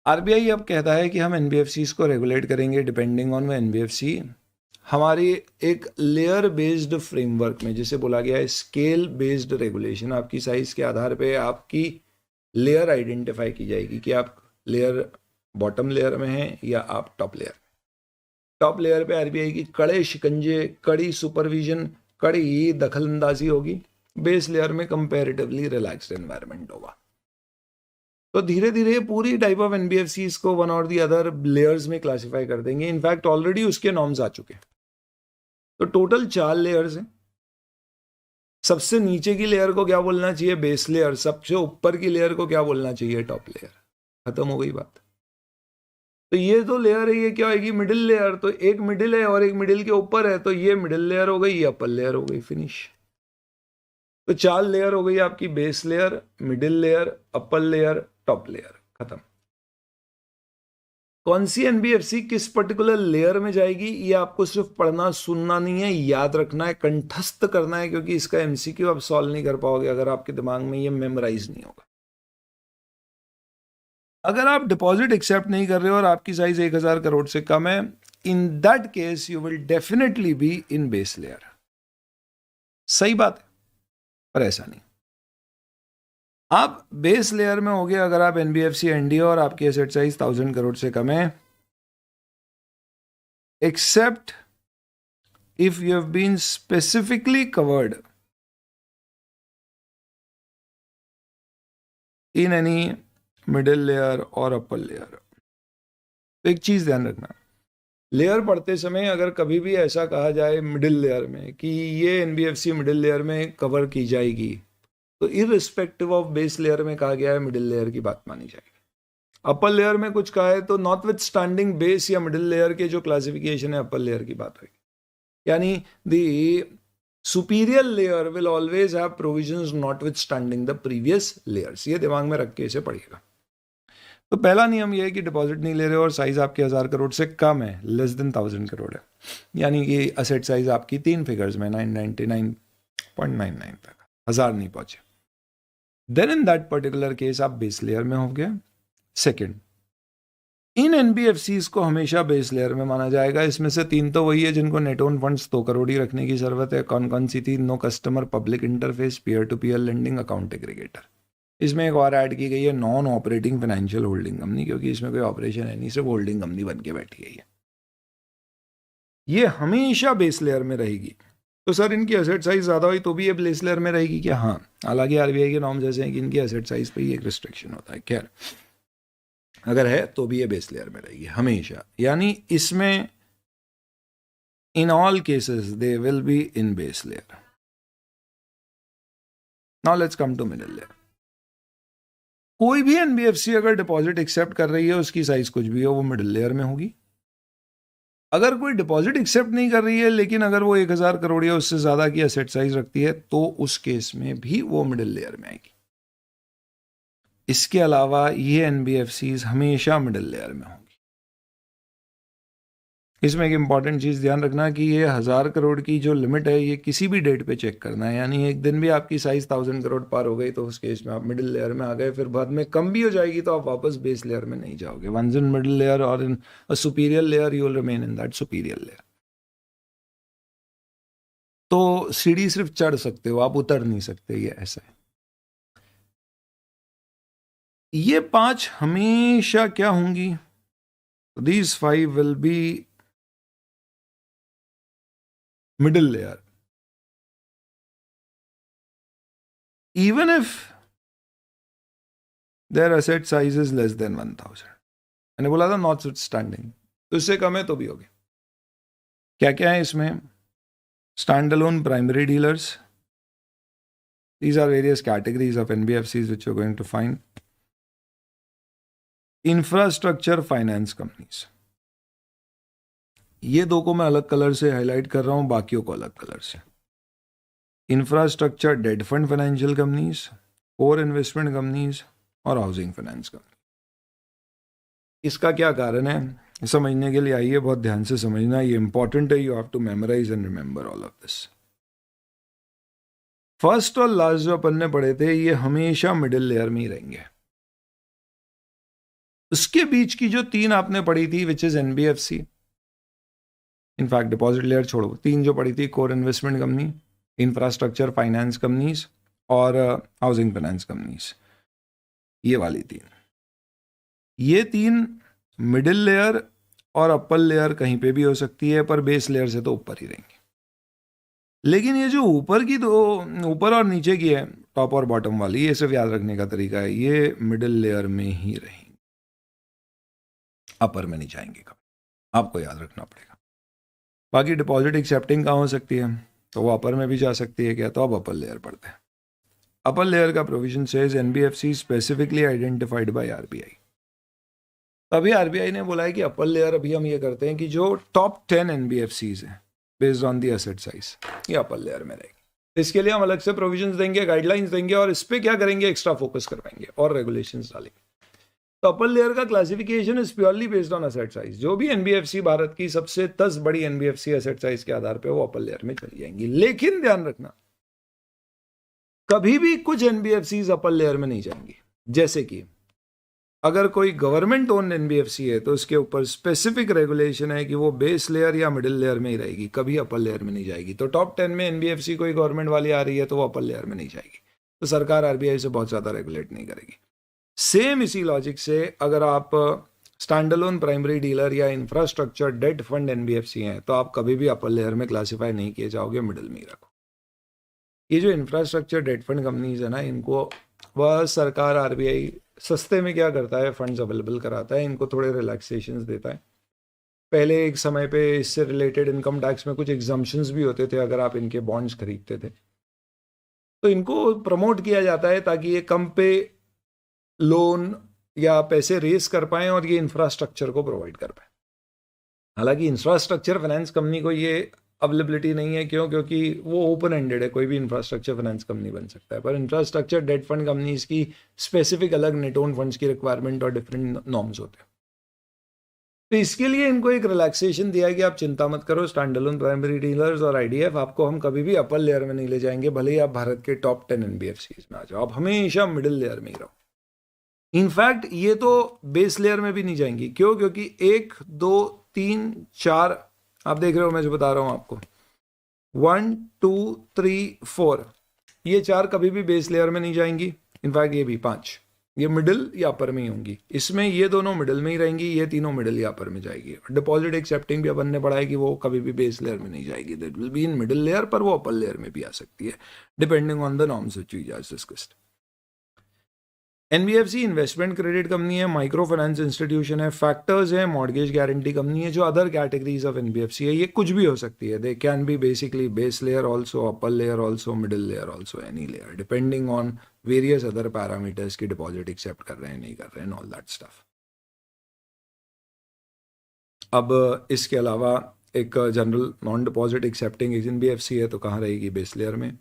आरबीआई अब कहता है कि हम एनबीएफसीज को रेगुलेट करेंगे डिपेंडिंग ऑन एनबीएफसी हमारी एक लेयर बेस्ड फ्रेमवर्क में, जिसे बोला गया है स्केल बेस्ड रेगुलेशन। आपकी साइज के आधार पे आपकी लेयर आइडेंटिफाई की जाएगी कि आप लेयर बॉटम लेयर में हैं या आप टॉप लेयर। टॉप लेयर पे आरबीआई की कड़े शिकंजे, कड़ी सुपरविजन, कड़ी दखलंदाजी होगी। बेस लेयर में कंपैरेटिवली रिलैक्स्ड एनवायरनमेंट होगा। तो धीरे धीरे पूरी टाइप ऑफ एनबीएफसीज को वन और दी अदर लेयर्स में क्लासिफाई कर देंगे। इनफैक्ट ऑलरेडी उसके नॉर्म्स आ चुके हैं। तो टोटल 4 लेयर्स हैं। सबसे नीचे की लेयर को क्या बोलना चाहिए? Base layer. सबसे ऊपर की लेयर को क्या बोलना चाहिए? Top layer. खत्म हो गई बात। तो ये तो लेयर है, ये क्या होगी? Middle layer. तो एक मिडिल है और एक मिडिल के ऊपर है, तो ये मिडिल लेयर हो गई, ये अपर लेयर हो गई, फिनिश। तो 4 लेयर हो गई आपकी, base layer, middle layer, upper layer, top layer, खत्म। कौन सी एनबीएफसी किस पर्टिकुलर लेयर में जाएगी, ये आपको सिर्फ पढ़ना सुनना नहीं है, याद रखना है, कंठस्थ करना है, क्योंकि इसका एमसीक्यू आप सॉल्व नहीं कर पाओगे अगर आपके दिमाग में ये मेमोराइज नहीं होगा। अगर आप डिपॉजिट एक्सेप्ट नहीं कर रहे हो और आपकी साइज 1000 करोड़ से कम है, इन that case you will definitely be in base layer. सही बात है, पर ऐसा नहीं। आप बेस लेयर में होगे अगर आप एनबीएफसी एनडीए और आपकी एसेट साइज 1000 करोड़ से कम है, accept if you have been specifically covered in any middle layer or upper layer। तो एक चीज ध्यान रखना, लेयर पढ़ते समय अगर कभी भी ऐसा कहा जाए मिडिल लेयर में कि ये एनबीएफसी मिडिल लेयर में कवर की जाएगी, तो इररिस्पेक्टिव ऑफ बेस लेयर में कहा गया है मिडिल लेयर की बात मानी जाएगी। अपर लेयर में कुछ कहा है तो नॉटविथस्टैंडिंग बेस या मिडिल लेयर के जो क्लासिफिकेशन है, अपर लेयर की बात होगी। यानी the superior layer will always have provisions notwithstanding the previous layers। ये दिमाग में रख के इसे पढ़िएगा। तो पहला नियम ये है कि डिपॉजिट नहीं ले रहे हो और साइज आपके 1000 करोड़ से कम है, लेस देन 1000 करोड़ है, यानी कि असेट साइज आपकी 3 फिगर्स में 999.99 तक, 1000 नहीं पहुंचे, then in that particular case आप बेस लेयर में हो गए। सेकेंड, इन एनबीएफसीज को हमेशा बेस लेयर में माना जाएगा। इसमें से 3 तो वही है जिनको नेट ओन फंड्स 2 करोड़ ही रखने की जरूरत है। कौन कौन सी थी? No customer, public interface, peer to peer lending, account aggregator. इसमें एक और ऐड की गई है non operating financial holding company, क्योंकि इसमें कोई ऑपरेशन है नहीं, सिर्फ होल्डिंग कंपनी बन के बैठी है। ये हमेशा बेस लेयर में रहेगी। तो सर इनकी एसेट साइज ज्यादा हुई तो भी ये बेस लेयर में रहेगी क्या? हाँ, हालांकि आरबीआई के नॉर्म्स ऐसे हैं कि इनकी एसेट साइज पे ही एक रिस्ट्रिक्शन होता है। खैर, अगर है तो भी ये बेस लेयर में रहेगी हमेशा, यानी इसमें in all cases they will be in base layer. Now let's come to middle layer. कोई भी एनबीएफसी अगर डिपॉजिट एक्सेप्ट कर रही है, उसकी साइज कुछ भी हो, वो मिडिल लेयर में होगी। अगर कोई डिपॉजिट एक्सेप्ट नहीं कर रही है लेकिन अगर वो 1000 करोड़ या उससे ज्यादा की एसेट साइज रखती है, तो उस केस में भी वो मिडिल लेयर में आएगी। इसके अलावा ये एनबीएफसीज हमेशा मिडिल लेयर में होंगी। इसमें एक इंपॉर्टेंट चीज ध्यान रखना कि ये 1000 करोड़ की जो लिमिट है, ये किसी भी डेट पे चेक करना है, यानी एक दिन भी आपकी साइज 1000 करोड़ पार हो गई तो उस केस में आप मिडिल लेयर में आ गए। फिर बाद में कम भी हो जाएगी तो आप वापस बेस लेयर में नहीं जाओगे। वंस इन मिडिल लेयर और in a superior layer, you will remain in that superior layer. तो सीढ़ी सिर्फ चढ़ सकते हो, आप उतर नहीं सकते, ये ऐसा है। ये 5 हमेशा क्या होंगी? These 5 will be middle layer, even if their asset size is less than 1000। मैंने बोला था नॉटविथस्टैंडिंग, तो इससे कम है तो भी होगी। क्या क्या है इसमें? Stand alone primary dealers, these are various categories of NBFCs which you're going to find। Infrastructure finance companies, ये 2 को मैं अलग कलर से हाईलाइट कर रहा हूं, बाकियों को अलग कलर से। Infrastructure debt fund financial companies, core investment companies और हाउसिंग फाइनेंस कंपनी। इसका क्या कारण है समझने के लिए आइए, बहुत ध्यान से समझना, ये इंपॉर्टेंट है। You have to memorise and remember all of this. First और लास्ट जो अपन ने पढ़े थे, ये हमेशा मिडिल लेयर में ही रहेंगे। उसके बीच की जो 3 आपने पढ़ी थी, which is NBFC, in fact deposit layer छोड़ो, 3 जो पढ़ी थी, core investment company, infrastructure finance companies और हाउसिंग फाइनेंस कंपनीज, ये वाली 3, ये 3 मिडिल लेयर और अपर लेयर कहीं पे भी हो सकती है, पर बेस लेयर से तो ऊपर ही रहेंगे। लेकिन ये जो ऊपर की 2, ऊपर और नीचे की है, टॉप और बॉटम वाली, ये सिर्फ याद रखने का तरीका है, ये मिडिल लेयर में ही रहेंगे, अपर में नहीं जाएंगे कभी, आपको याद रखना पड़ेगा। बाकी डिपॉजिट एक्सेप्टिंग कहाँ हो सकती है, तो वो अपर में भी जा सकती है क्या, तो अब अपर लेयर पढ़ते हैं। अपर लेयर का provision says NBFC specifically identified by RBI. तभी आरबीआई ने बोला है कि अपर लेयर अभी हम ये करते हैं कि जो टॉप 10 एनबीएफसीज हैं based on the asset size, ये अपर लेयर में रहेगी। इसके लिए हम अलग से प्रोविजंस देंगे, गाइडलाइंस देंगे और इस पे क्या करेंगे, एक्स्ट्रा फोकस करवाएंगे और रेगुलेशंस डालेंगे। तो अपर लेयर का classification is purely based on asset size. जो भी एनबीएफसी भारत की सबसे 10 बड़ी एनबीएफसी एसेट साइज के आधार पे वो अपर लेयर में चली जाएंगी। लेकिन ध्यान रखना, कभी भी कुछ एनबीएफसीज अपर लेयर में नहीं जाएंगी। जैसे कि अगर कोई गवर्नमेंट ओन एनबीएफसी है तो उसके ऊपर स्पेसिफिक रेगुलेशन है कि वो बेस लेयर या मिडिल लेयर में ही रहेगी, कभी अपर लेयर में नहीं जाएगी। तो टॉप 10 में एनबीएफसी कोई गवर्नमेंट वाली आ रही है तो वो अपर लेयर में नहीं जाएगी, तो सरकार आरबीआई से बहुत ज़्यादा रेगुलेट नहीं करेगी। सेम इसी लॉजिक से अगर आप स्टैंडअलोन प्राइमरी डीलर या इंफ्रास्ट्रक्चर डेट फंड एनबीएफसी हैं तो आप कभी भी अपर लेयर में क्लासीफाई नहीं किए जाओगे, मिडिल में ही रखो। ये जो इंफ्रास्ट्रक्चर डेट फंड कंपनीज है ना, इनको वह सरकार आरबीआई सस्ते में क्या करता है, फंड्स अवेलेबल कराता है, इनको थोड़े रिलैक्सेशंस देता है। पहले एक समय पे इससे रिलेटेड इनकम टैक्स में कुछ एग्जम्पशंस भी होते थे अगर आप इनके बॉन्ड्स खरीदते थे, तो इनको प्रमोट किया जाता है ताकि ये कम पे लोन या पैसे रेस कर पाएं और ये इंफ्रास्ट्रक्चर को प्रोवाइड कर पाएं। हालांकि इंफ्रास्ट्रक्चर फाइनेंस कंपनी को ये अवेलेबिलिटी नहीं है, क्यों, क्योंकि वो ओपन एंडेड है, कोई भी इंफ्रास्ट्रक्चर फाइनेंस कंपनी बन सकता है। पर इंफ्रास्ट्रक्चर डेट फंड कंपनीज की स्पेसिफिक अलग नेट ओन फंड्स की रिक्वायरमेंट और डिफरेंट नॉर्म्स होते हैं। तो इसके लिए इनको एक रिलैक्सेशन दिया है कि आप चिंता मत करो, स्टैंडअलोन प्राइमरी डीलर्स और आईडीएफ आपको हम कभी भी अपर लेयर में नहीं ले जाएंगे, भले ही आप भारत के टॉप 10 एनबीएफसीज में आ जाओ, आप हमेशा मिडिल लेयर में ही रहो। इनफैक्ट ये तो बेस लेयर में भी नहीं जाएंगी, क्यों, क्योंकि 1 2 3 4 आप देख रहे हो, मैं जो बता रहा हूं आपको 1 2 3 4, ये 4 कभी भी बेस लेयर में नहीं जाएंगी। इनफैक्ट ये भी 5, ये मिडिल या अपर में ही होंगी। इसमें ये दोनों मिडिल में ही रहेंगी, ये तीनों मिडिल या अपर में जाएगी। डिपॉजिट एक्सेप्टिंग भी अपन ने पढ़ा है कि वो कभी भी बेस लेयर में नहीं जाएगी, that will be in middle layer, पर वो अपर लेयर में भी आ सकती है depending on the norms which we just discussed. NBFC investment credit company है, माइक्रो फाइनेंस इंस्टीट्यूशन है, फैक्टर्स है, मॉर्गेज गारंटी कंपनी है। जो अदर कैटेगरीज ऑफ एनबीएफसी है ये कुछ भी हो सकती है, they can be basically base layer also, upper layer also, middle layer also, any layer depending on various other parameters की डिपॉजिट एक्सेप्ट कर रहे हैं नहीं कर रहे हैं, ऑल दैट स्टफ। अब इसके अलावा एक general non deposit accepting NBFC है, तो कहाँ रहेगी, बेस लेयर में।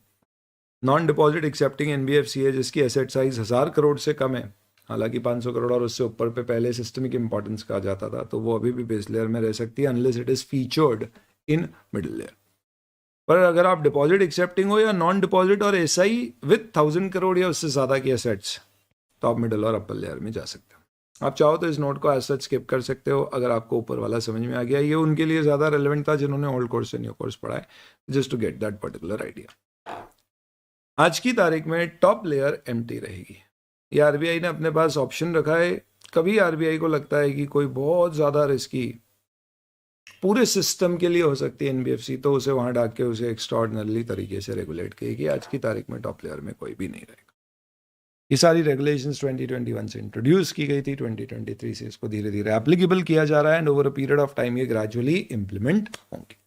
नॉन डिपॉजिट एक्सेप्टिंग एनबीएफसी है जिसकी एसेट साइज 1000 करोड़ से कम है, हालांकि 500 करोड़ और उससे ऊपर पे पहले सिस्टमिक इंपॉर्टेंस कहा जाता था, तो वो अभी भी बेस लेयर में रह सकती है unless it is featured in middle layer. पर अगर आप डिपॉजिट एक्सेप्टिंग हो या नॉन डिपॉजिट और एसआई विथ 1000 करोड़ या उससे ज़्यादा की एसेट्स, तो आप मिडिल और अपर लेयर में जा सकते हो। आप चाहो तो इस नोट को एज सच स्किप कर सकते हो अगर आपको ऊपर वाला समझ में आ गया। ये उनके लिए ज़्यादा रेलिवेंट था जिन्होंने ओल्ड कोर्स से न्यू कोर्स पढ़ा है, just to get that particular idea. आज की तारीख में टॉप लेयर एम्प्टी रहेगी। ये आरबीआई ने अपने पास ऑप्शन रखा है। कभी आरबीआई को लगता है कि कोई बहुत ज़्यादा रिस्की पूरे सिस्टम के लिए हो सकती है एनबीएफसी, तो उसे वहां डाक के उसे एक्स्ट्राऑर्डिनरी तरीके से रेगुलेट करेगी। आज की तारीख में टॉप लेयर में कोई भी नहीं रहेगा। ये सारी रेगुलेशंस 2021 से इंट्रोड्यूस की गई थी, 2023 से इसको धीरे धीरे एप्लीकेबल किया जा रहा है and over a period of time ये ग्रेजुअली इंप्लीमेंट होंगी।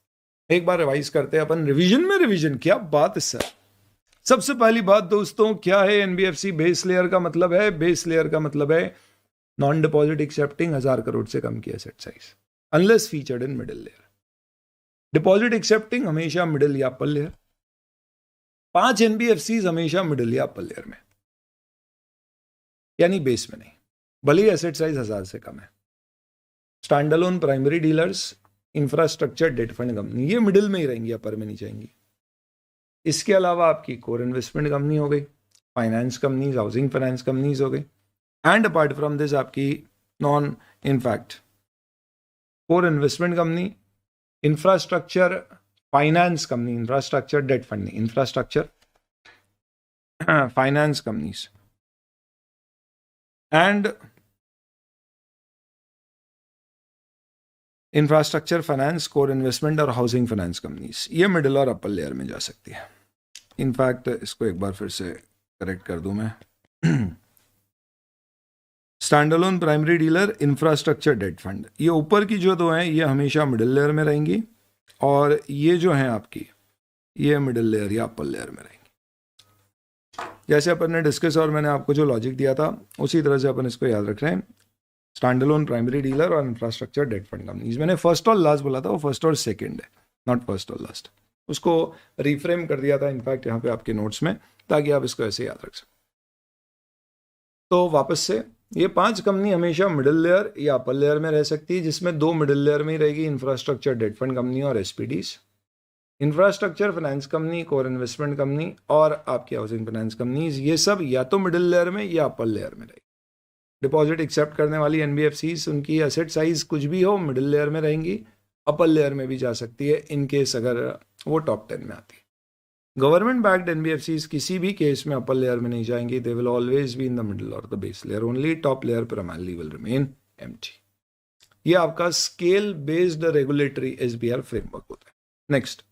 एक बार रिवाइज करते हैं अपन, रिवीजन में रिवीजन, क्या बात है सर। सबसे पहली बात दोस्तों, क्या है एनबीएफसी? बेस लेयर का मतलब है, बेस लेयर का मतलब है नॉन डिपॉजिट एक्सेप्टिंग 1000 करोड़ से कम की asset size unless featured in middle layer. Deposit accepting हमेशा मिडिल या अपर लेयर। 5 एनबीएफसी हमेशा मिडिल या अपर लेयर में, यानी बेस में नहीं, भले ही एसेट साइज 1000 से कम है। Standalone primary dealers, infrastructure debt fund company, ये मिडिल में ही रहेंगी, अपर में नहीं जाएंगी। इसके अलावा आपकी कोर इन्वेस्टमेंट कंपनी हो गई, finance companies, housing finance companies हो गई, एंड अपार्ट फ्रॉम दिस आपकी non in fact core investment company, infrastructure finance company, infrastructure debt fund, infrastructure finance companies and infrastructure finance, core investment और housing finance companies, ये middle और upper layer में जा सकती है। इनफैक्ट इसको एक बार फिर से करेक्ट कर दूं मैं, standalone primary dealer, infrastructure debt fund, ये ऊपर की जो दो हैं ये हमेशा मिडिल लेयर में रहेंगी, और ये जो है आपकी, ये मिडिल लेयर या अपर लेयर में रहेंगी। जैसे अपन ने डिस्कस और मैंने आपको जो लॉजिक दिया था उसी तरह से अपन इसको याद रख रहे हैं। स्टैंडअलोन प्राइमरी डीलर और इंफ्रास्ट्रक्चर डेट फंड कंपनीज। मैंने फर्स्ट और लास्ट बोला था, वो फर्स्ट और सेकंड है, नॉट फर्स्ट और लास्ट। उसको रिफ्रेम कर दिया था इनफैक्ट यहाँ पे आपके नोट्स में, ताकि आप इसको ऐसे याद रख सकें। तो वापस से, ये 5 कंपनी हमेशा मिडिल लेयर या अपर लेयर में रह सकती है, जिसमें 2 मिडिल लेयर में ही रहेगी, इंफ्रास्ट्रक्चर डेट फंड कंपनी और SPDs. Infrastructure finance company, core investment company और आपकी हाउसिंग फाइनेंस कंपनीज, ये सब या तो मिडिल लेयर में या अपर लेयर में रहेगी। डिपॉजिट एक्सेप्ट करने वाली एनबीएफसीज, उनकी एसेट साइज कुछ भी हो, मिडिल लेयर में रहेंगी, अपर लेयर में भी जा सकती है इन केस अगर वो टॉप 10 में आती है। गवर्नमेंट बैक्ड एनबीएफसीज किसी भी केस में अपर लेयर में नहीं जाएंगी, they will always be in the middle और the base layer only, top layer primarily will remain empty. ये आपका scale based regulatory SBR framework होता है। नेक्स्ट,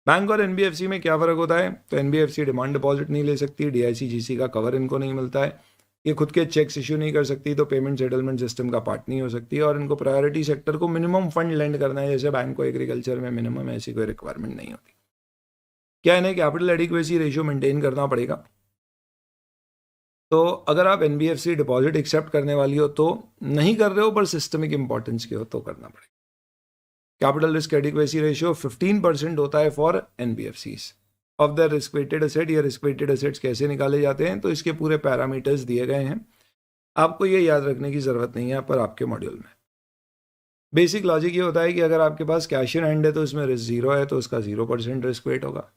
बैंक और एनबीएफसी में क्या फर्क होता है? तो एनबीएफसी डिमांड डिपॉजिट नहीं ले सकती, डीआईसी जीसी का कवर इनको नहीं मिलता है, ये खुद के चेक्स इश्यू नहीं कर सकती, तो पेमेंट सेटलमेंट सिस्टम का पार्ट नहीं हो सकती, और इनको प्रायोरिटी सेक्टर को मिनिमम फंड लेंड करना है, जैसे बैंक को एग्रीकल्चर में मिनिमम, ऐसी कोई रिक्वायरमेंट नहीं होती। क्या इन्हें कैपिटल एडिक्वेसी रेशियो मेंटेन करना पड़ेगा। तो अगर आप एनबीएफसी डिपॉजिट एक्सेप्ट करने वाली हो तो नहीं कर रहे हो, पर सिस्टमिक इंपॉर्टेंस के हो तो करना पड़ेगा। कैपिटल रिस्क एडिक्वेसी रेशियो 15% होता है for NBFCs of the risk weighted asset. या रिस्क वेटेड एसेट्स कैसे निकाले जाते हैं, तो इसके पूरे पैरामीटर्स दिए गए हैं, आपको ये याद रखने की जरूरत नहीं है पर आपके मॉड्यूल में। बेसिक लॉजिक ये होता है कि अगर आपके पास कैश इन हैंड है तो इसमें रिस्क 0 है, तो उसका 0% रिस्क वेट होगा।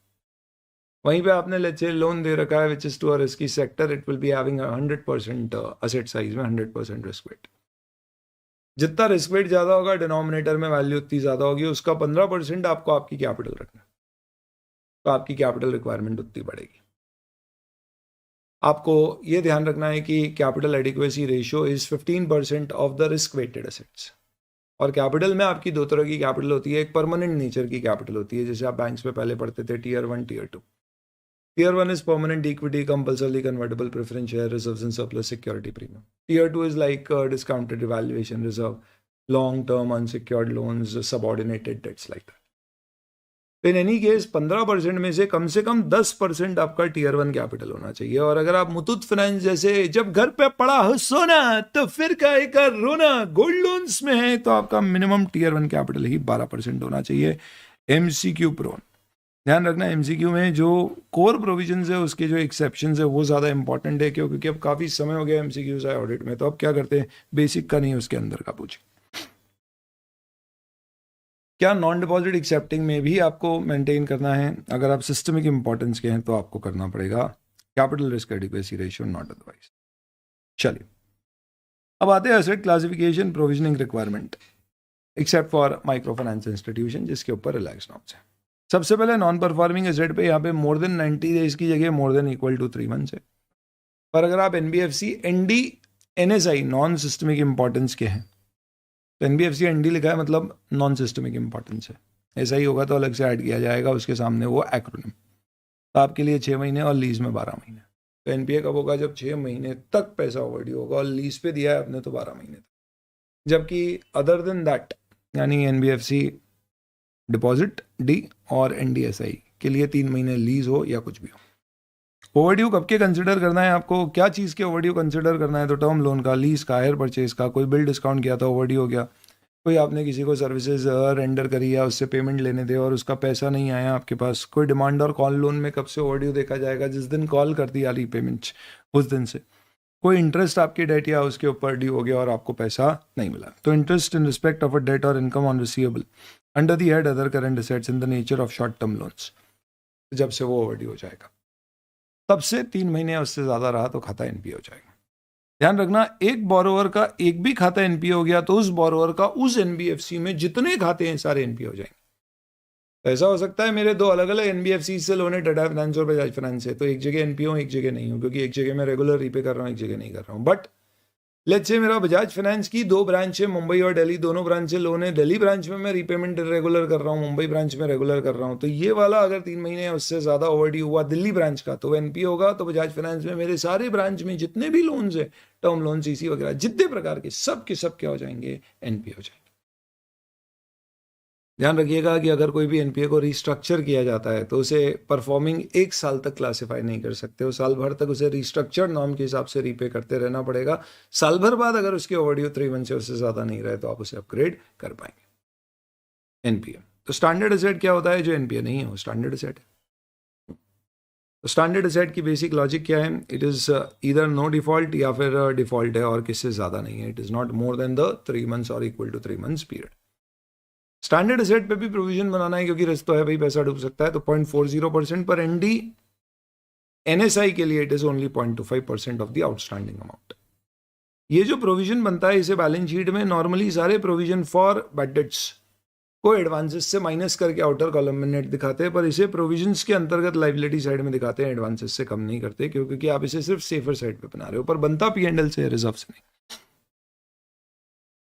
वहीं पे आपने लेट्स से लोन दे रखा है which is too a risky sector, it will be having 100% asset size में 100% रिस्क वेट। जितना रिस्क वेट ज़्यादा होगा, डिनोमिनेटर में वैल्यू उतनी ज़्यादा होगी, उसका 15% आपको आपकी कैपिटल रखना, तो आपकी कैपिटल रिक्वायरमेंट उतनी बढ़ेगी। आपको ये ध्यान रखना है कि capital adequacy ratio is 15% of the risk weighted assets. और कैपिटल में आपकी 2 तरह की कैपिटल होती है, एक परमानेंट नेचर की कैपिटल होती है, जैसे आप बैंक्स में पहले पढ़ते थे, tier 1 tier 2। Tier 1 is permanent equity, compulsorily convertible preference share reserves and surplus security premium. Tier 2 is like discounted evaluation reserve, long-term unsecured loans, subordinated debts like that. In any case, 15% में से कम 10% आपका Tier 1 capital होना चाहिए। और अगर आप Muthoot finance जैसे जब घर पे पड़ा हो सोना तो फिर काहे का रोना गोल्ड लोन्स में है, तो आपका मिनिमम Tier 1 कैपिटल ही 12% होना चाहिए। एमसीक्यू प्रोन, ध्यान रखना एमसीक्यू में जो कोर प्रोविजंस है उसके जो एक्सेप्शंस है वो ज़्यादा इंपॉर्टेंट है, क्योंकि अब काफ़ी समय हो गया एमसीक्यूज आए ऑडिट में, तो अब क्या करते हैं, बेसिक का नहीं उसके अंदर का पूछे। क्या नॉन डिपॉजिट एक्सेप्टिंग में भी आपको मेंटेन करना है? अगर आप सिस्टमिक इंपॉर्टेंस के हैं तो आपको करना पड़ेगा capital risk adequacy ratio, not otherwise. चलिए अब आते हैं asset classification provisioning requirement except for micro finance institution, जिसके ऊपर रिलैक्स नॉर्म्स है। सबसे पहले नॉन परफॉर्मिंग एसेट पे यहाँ पे मोर देन 90 डेज की जगह more than equal to 3 months है। पर अगर आप NBFC ND NSI non systemic importance के हैं, तो एनबीएफसी एनडी लिखा है मतलब नॉन सिस्टमिक इंपॉर्टेंस है, ऐसा ही होगा तो अलग से ऐड किया जाएगा उसके सामने वो एक्रोनिम। तो आपके लिए 6 महीने और लीज में 12 महीने। तो एनपीए कब होगा? जब 6 महीने तक पैसा ओवरड्यू होगा, और लीज पे दिया है आपने तो 12 महीने तक। जबकि अदर देन दैट, यानी एनबीएफसी डिपॉजिट डी और एनडीएसआई के लिए 3 महीने लीज हो या कुछ भी हो। ओवरड्यू कब के कंसिडर करना है आपको? क्या चीज़ के ओवरड्यू कंसिडर करना है? तो टर्म लोन का, लीज का, हायर परचेज का, कोई बिल डिस्काउंट किया था ओवरड्यू हो गया, कोई आपने किसी को सर्विसेज रेंडर करी या उससे पेमेंट लेने दे और उसका पैसा नहीं आया आपके पास, कोई डिमांड और कॉल लोन में कब से ओवरड्यू देखा जाएगा? जिस दिन कॉल कर दी यारी पेमेंट उस दिन से। कोई इंटरेस्ट आपकी डेट या उसके ऊपर ड्यू हो गया और आपको पैसा नहीं मिला, तो interest in respect of a debt और income on receivable under the head other current assets in the nature of short term loans, जब से वो ओवरड्यू हो जाएगा तब से 3 महीने उससे ज़्यादा रहा तो खाता एनपीए हो जाएगा। ध्यान रखना, एक बोरोवर का एक भी खाता एनपीए हो गया तो उस बोरोवर का उस एनबीएफसी में जितने खाते हैं सारे एनपीए हो जाएंगे। ऐसा हो सकता है मेरे 2 अलग अलग एनबीएफसी से लोन है, टाटा फाइनेंस और बजाज फाइनेंस है, तो एक जगह एनपीए हूँ एक जगह नहीं हूँ, क्योंकि एक जगह मैं रेगुलर रीपे कर रहा हूँ एक जगह नहीं कर रहा हूँ। बट लेट्स से मेरा बजाज फाइनेंस की 2 ब्रांच है, मुंबई और दिल्ली, दोनों ब्रांच से लोन है। दिल्ली ब्रांच में मैं रीपेमेंट रेगुलर कर रहा हूँ, मुंबई ब्रांच में रेगुलर कर रहा हूँ, तो ये वाला अगर 3 महीने उससे ज़्यादा ओवरड्यू हुआ दिल्ली ब्रांच का तो एनपीए होगा। तो बजाज फाइनेंस में मेरे सारे ब्रांच में जितने भी लोन्स है, टर्म लोन, सीसी वगैरह जितने प्रकार के सब के सब क्या हो जाएंगे, एनपीए हो जाएंगे। ध्यान रखिएगा कि अगर कोई भी एनपीए को रिस्ट्रक्चर किया जाता है तो उसे परफॉर्मिंग 1 साल तक क्लासिफाई नहीं कर सकते, वो साल भर तक उसे रिस्ट्रक्चर्ड नॉर्म के हिसाब से रीपे करते रहना पड़ेगा। साल भर बाद अगर उसकी ओवरड्यू 3 मंथ से उससे ज़्यादा नहीं रहे तो आप उसे अपग्रेड कर पाएंगे। एनपीए तो स्टैंडर्ड एसेट क्या होता है? जो एनपीए नहीं है वो स्टैंडर्ड एसेट है। तो स्टैंडर्ड एसेट की बेसिक लॉजिक क्या है? It is either no default या फिर डिफॉल्ट है और किससे ज़्यादा नहीं है। It is not more than the 3 months और equal to 3 months period. Standard asset पे भी प्रोविजन बनाना है क्योंकि रिस्क तो है भाई, पैसा डूब सकता है। तो 0.40% पर एनडी एनएसआई के लिए it is only 0.25% of the outstanding amount. ये जो प्रोविजन बनता है इसे बैलेंस शीट में नॉर्मली सारे प्रोविजन फॉर बैड डेट्स को एडवांसेस से माइनस करके आउटर कॉलम में नेट दिखाते हैं, पर इसे प्रोविजंस के अंतर्गत लाइबिलिटी साइड में दिखाते हैं, एडवांसेस से कम नहीं करते क्योंकि आप इसे सिर्फ सेफर साइड पे बना रहे हो, पर बनता पी&एल से, रिजर्व से नहीं।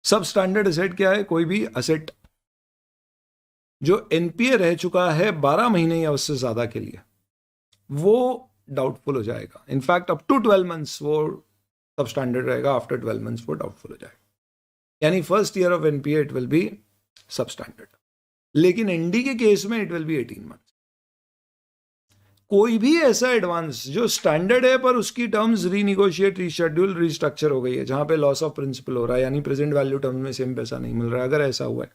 सब स्टैंडर्ड एसेट क्या है? कोई भी एसेट जो एनपीए रह चुका है 12 महीने या उससे ज्यादा के लिए वो डाउटफुल हो जाएगा। इनफैक्ट अप टू 12 मंथ्स वो सब स्टैंडर्ड रहेगा, आफ्टर 12 मंथ्स वो डाउटफुल हो जाएगा। यानी first year of NPA it will B सब स्टैंडर्ड, लेकिन एनडी के केस में इट विल बी 18 मंथ्स। कोई भी ऐसा एडवांस जो स्टैंडर्ड है पर उसकी टर्म्स रीनिगोशिएट, रीशेड्यूल, रिस्ट्रक्चर हो गई है, जहां पे लॉस ऑफ प्रिंसिपल हो रहा है, यानी प्रेजेंट वैल्यू टर्म्स में सेम पैसा नहीं मिल रहा है, अगर ऐसा हुआ है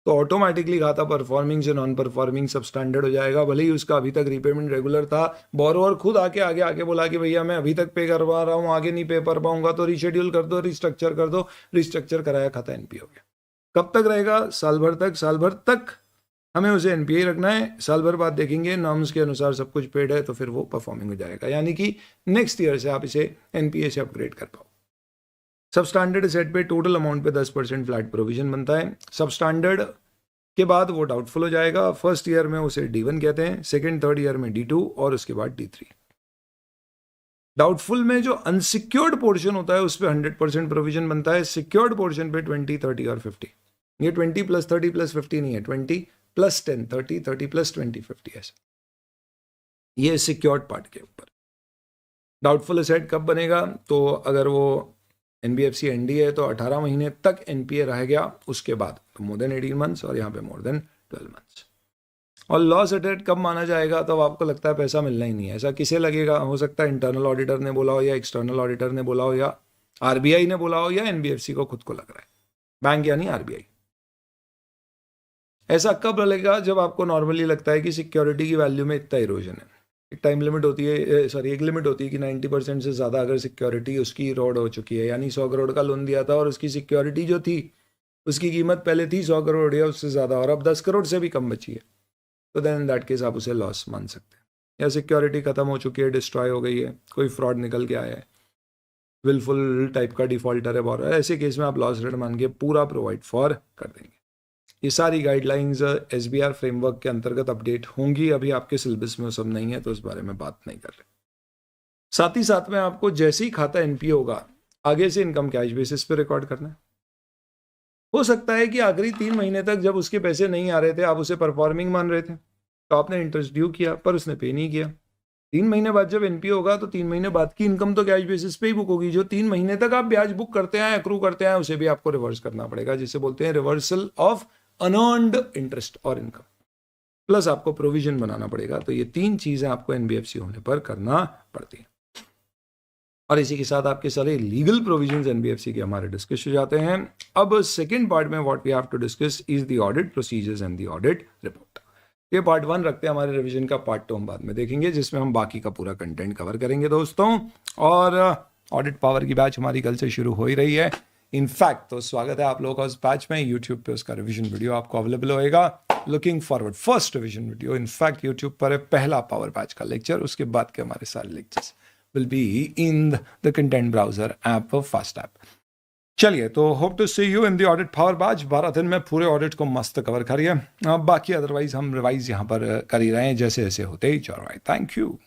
तो ऑटोमेटिकली खाता परफॉर्मिंग से नॉन परफॉर्मिंग सब स्टैंडर्ड हो जाएगा। भले ही उसका अभी तक रीपेमेंट रेगुलर था, बोरोवर खुद आगे बोला कि भैया मैं अभी तक पे करवा रहा हूँ, आगे नहीं पे कर पाऊंगा, तो रीशेड्यूल कर दो, रिस्ट्रक्चर कर दो, रिस्ट्रक्चर कराया, खाता एनपीए हो गया। कब तक रहेगा? साल भर तक। साल भर तक हमें उसे एनपीए रखना है, साल भर बाद देखेंगे नॉर्म्स के अनुसार सब कुछ पेड है तो फिर वो परफॉर्मिंग हो जाएगा, यानी कि नेक्स्ट ईयर से आप इसे एनपीए से अपग्रेड कर पाओ। सब स्टैंडर्ड सेट पे टोटल अमाउंट पे 10% फ्लैट प्रोविजन बनता है। सब स्टैंडर्ड के बाद वो डाउटफुल हो जाएगा। फर्स्ट ईयर में उसे D1 कहते हैं, सेकेंड थर्ड ईयर में D2 और उसके बाद D3। डाउटफुल में जो अनसिक्योर्ड पोर्शन होता है उस पर 100% प्रोविजन बनता है, सिक्योर्ड पोर्शन पे 20, 30 और 50। ये 20 + 30 + 50 नहीं है, 20 + 10, 30, 30 + 20, 50 ऐसा। ये सिक्योर्ड पार्ट के ऊपर। डाउटफुल एसेट कब बनेगा? तो अगर वो एनबीएफसी एनडी है तो 18 महीने तक एनपीए रह गया, उसके बाद तो मोर देन 18 मंथ्स और यहाँ पे मोर देन 12 मंथ्स। और लॉस एसेट कब माना जाएगा? तो आपको लगता है पैसा मिलना ही नहीं है, ऐसा किसे लगेगा? हो सकता है इंटरनल ऑडिटर ने बोला हो, या एक्सटर्नल ऑडिटर ने बोला हो, या आरबीआई ने बोला हो, या एनबीएफसी को खुद को लग रहा है, बैंक यानी आरबीआई। ऐसा कब लगेगा? जब आपको नॉर्मली लगता है कि सिक्योरिटी की वैल्यू में इतना इरोजन है। एक टाइम लिमिट होती है, एक लिमिट होती है कि 90% से ज़्यादा अगर सिक्योरिटी उसकी इरोड हो चुकी है, यानी 100 करोड़ का लोन दिया था और उसकी सिक्योरिटी जो थी उसकी कीमत पहले थी 100 करोड़ या उससे ज़्यादा और अब 10 करोड़ से भी कम बची है, तो देन इन दैट केस आप उसे लॉस मान सकते हैं। या सिक्योरिटी खत्म हो चुकी है, डिस्ट्रॉय हो गई है, कोई फ्रॉड निकल के आया है, विलफुल टाइप का डिफॉल्टर है बोरोवर, ऐसे केस में आप लॉस रेट मान के पूरा प्रोवाइड फॉर कर देंगे। ये सारी गाइडलाइंस एसबीआर फ्रेमवर्क के अंतर्गत अपडेट होंगी, अभी आपके सिलेबस में वो सब नहीं है तो इस बारे में बात नहीं कर रहे। साथ ही साथ में आपको जैसे ही खाता एनपीए होगा आगे से इनकम कैश बेसिस पे रिकॉर्ड करना है। हो सकता है कि आखिरी 3 महीने तक जब उसके पैसे नहीं आ रहे थे आप उसे परफॉर्मिंग मान रहे थे, तो आपने इंटरेस्ट ड्यू किया पर उसने पे नहीं किया। 3 महीने बाद जब एनपीए होगा तो 3 महीने बाद की इनकम तो कैश बेसिस पे ही बुक होगी। जो 3 महीने तक आप ब्याज बुक करते हैं, अक्रू करते हैं, उसे भी आपको रिवर्स करना पड़ेगा, जिसे बोलते हैं रिवर्सल ऑफ अनअर्न्ड इंटरेस्ट और इनकम, प्लस आपको प्रोविजन बनाना पड़ेगा। तो ये 3 चीजें आपको एनबीएफसी होने पर करना पड़ती हैं। और इसी के साथ आपके सारे लीगल प्रोविजंस एनबीएफसी के हमारे डिस्कस हो जाते हैं। अब सेकंड पार्ट में what we have to discuss is the audit procedures and the audit report. ये पार्ट 1 रखते हैं, हमारे रिवीजन का पार्ट 2 हम बाद में देखेंगे, जिसमें हम बाकी का पूरा कंटेंट कवर करेंगे दोस्तों। और ऑडिट पावर की बैच हमारी कल से शुरू हो ही रही है। इनफैक्ट तो स्वागत है आप लोगों का उस बैच में। यूट्यूब पे उसका रिवीजन वीडियो आपको अवेलेबल होएगा। Looking forward, first revision video in fact YouTube पर है, पहला पावर बैच का लेक्चर, उसके बाद के हमारे सारे lectures will be in the content browser app, fast app. चलिए, तो hope to see you in the audit power batch. 12 दिन में पूरे ऑडिट को मस्त कवर करिए। बाकी अदरवाइज हम रिवाइज यहाँ पर कर ही रहे हैं, जैसे जैसे होते ही चल रहा है। Thank you.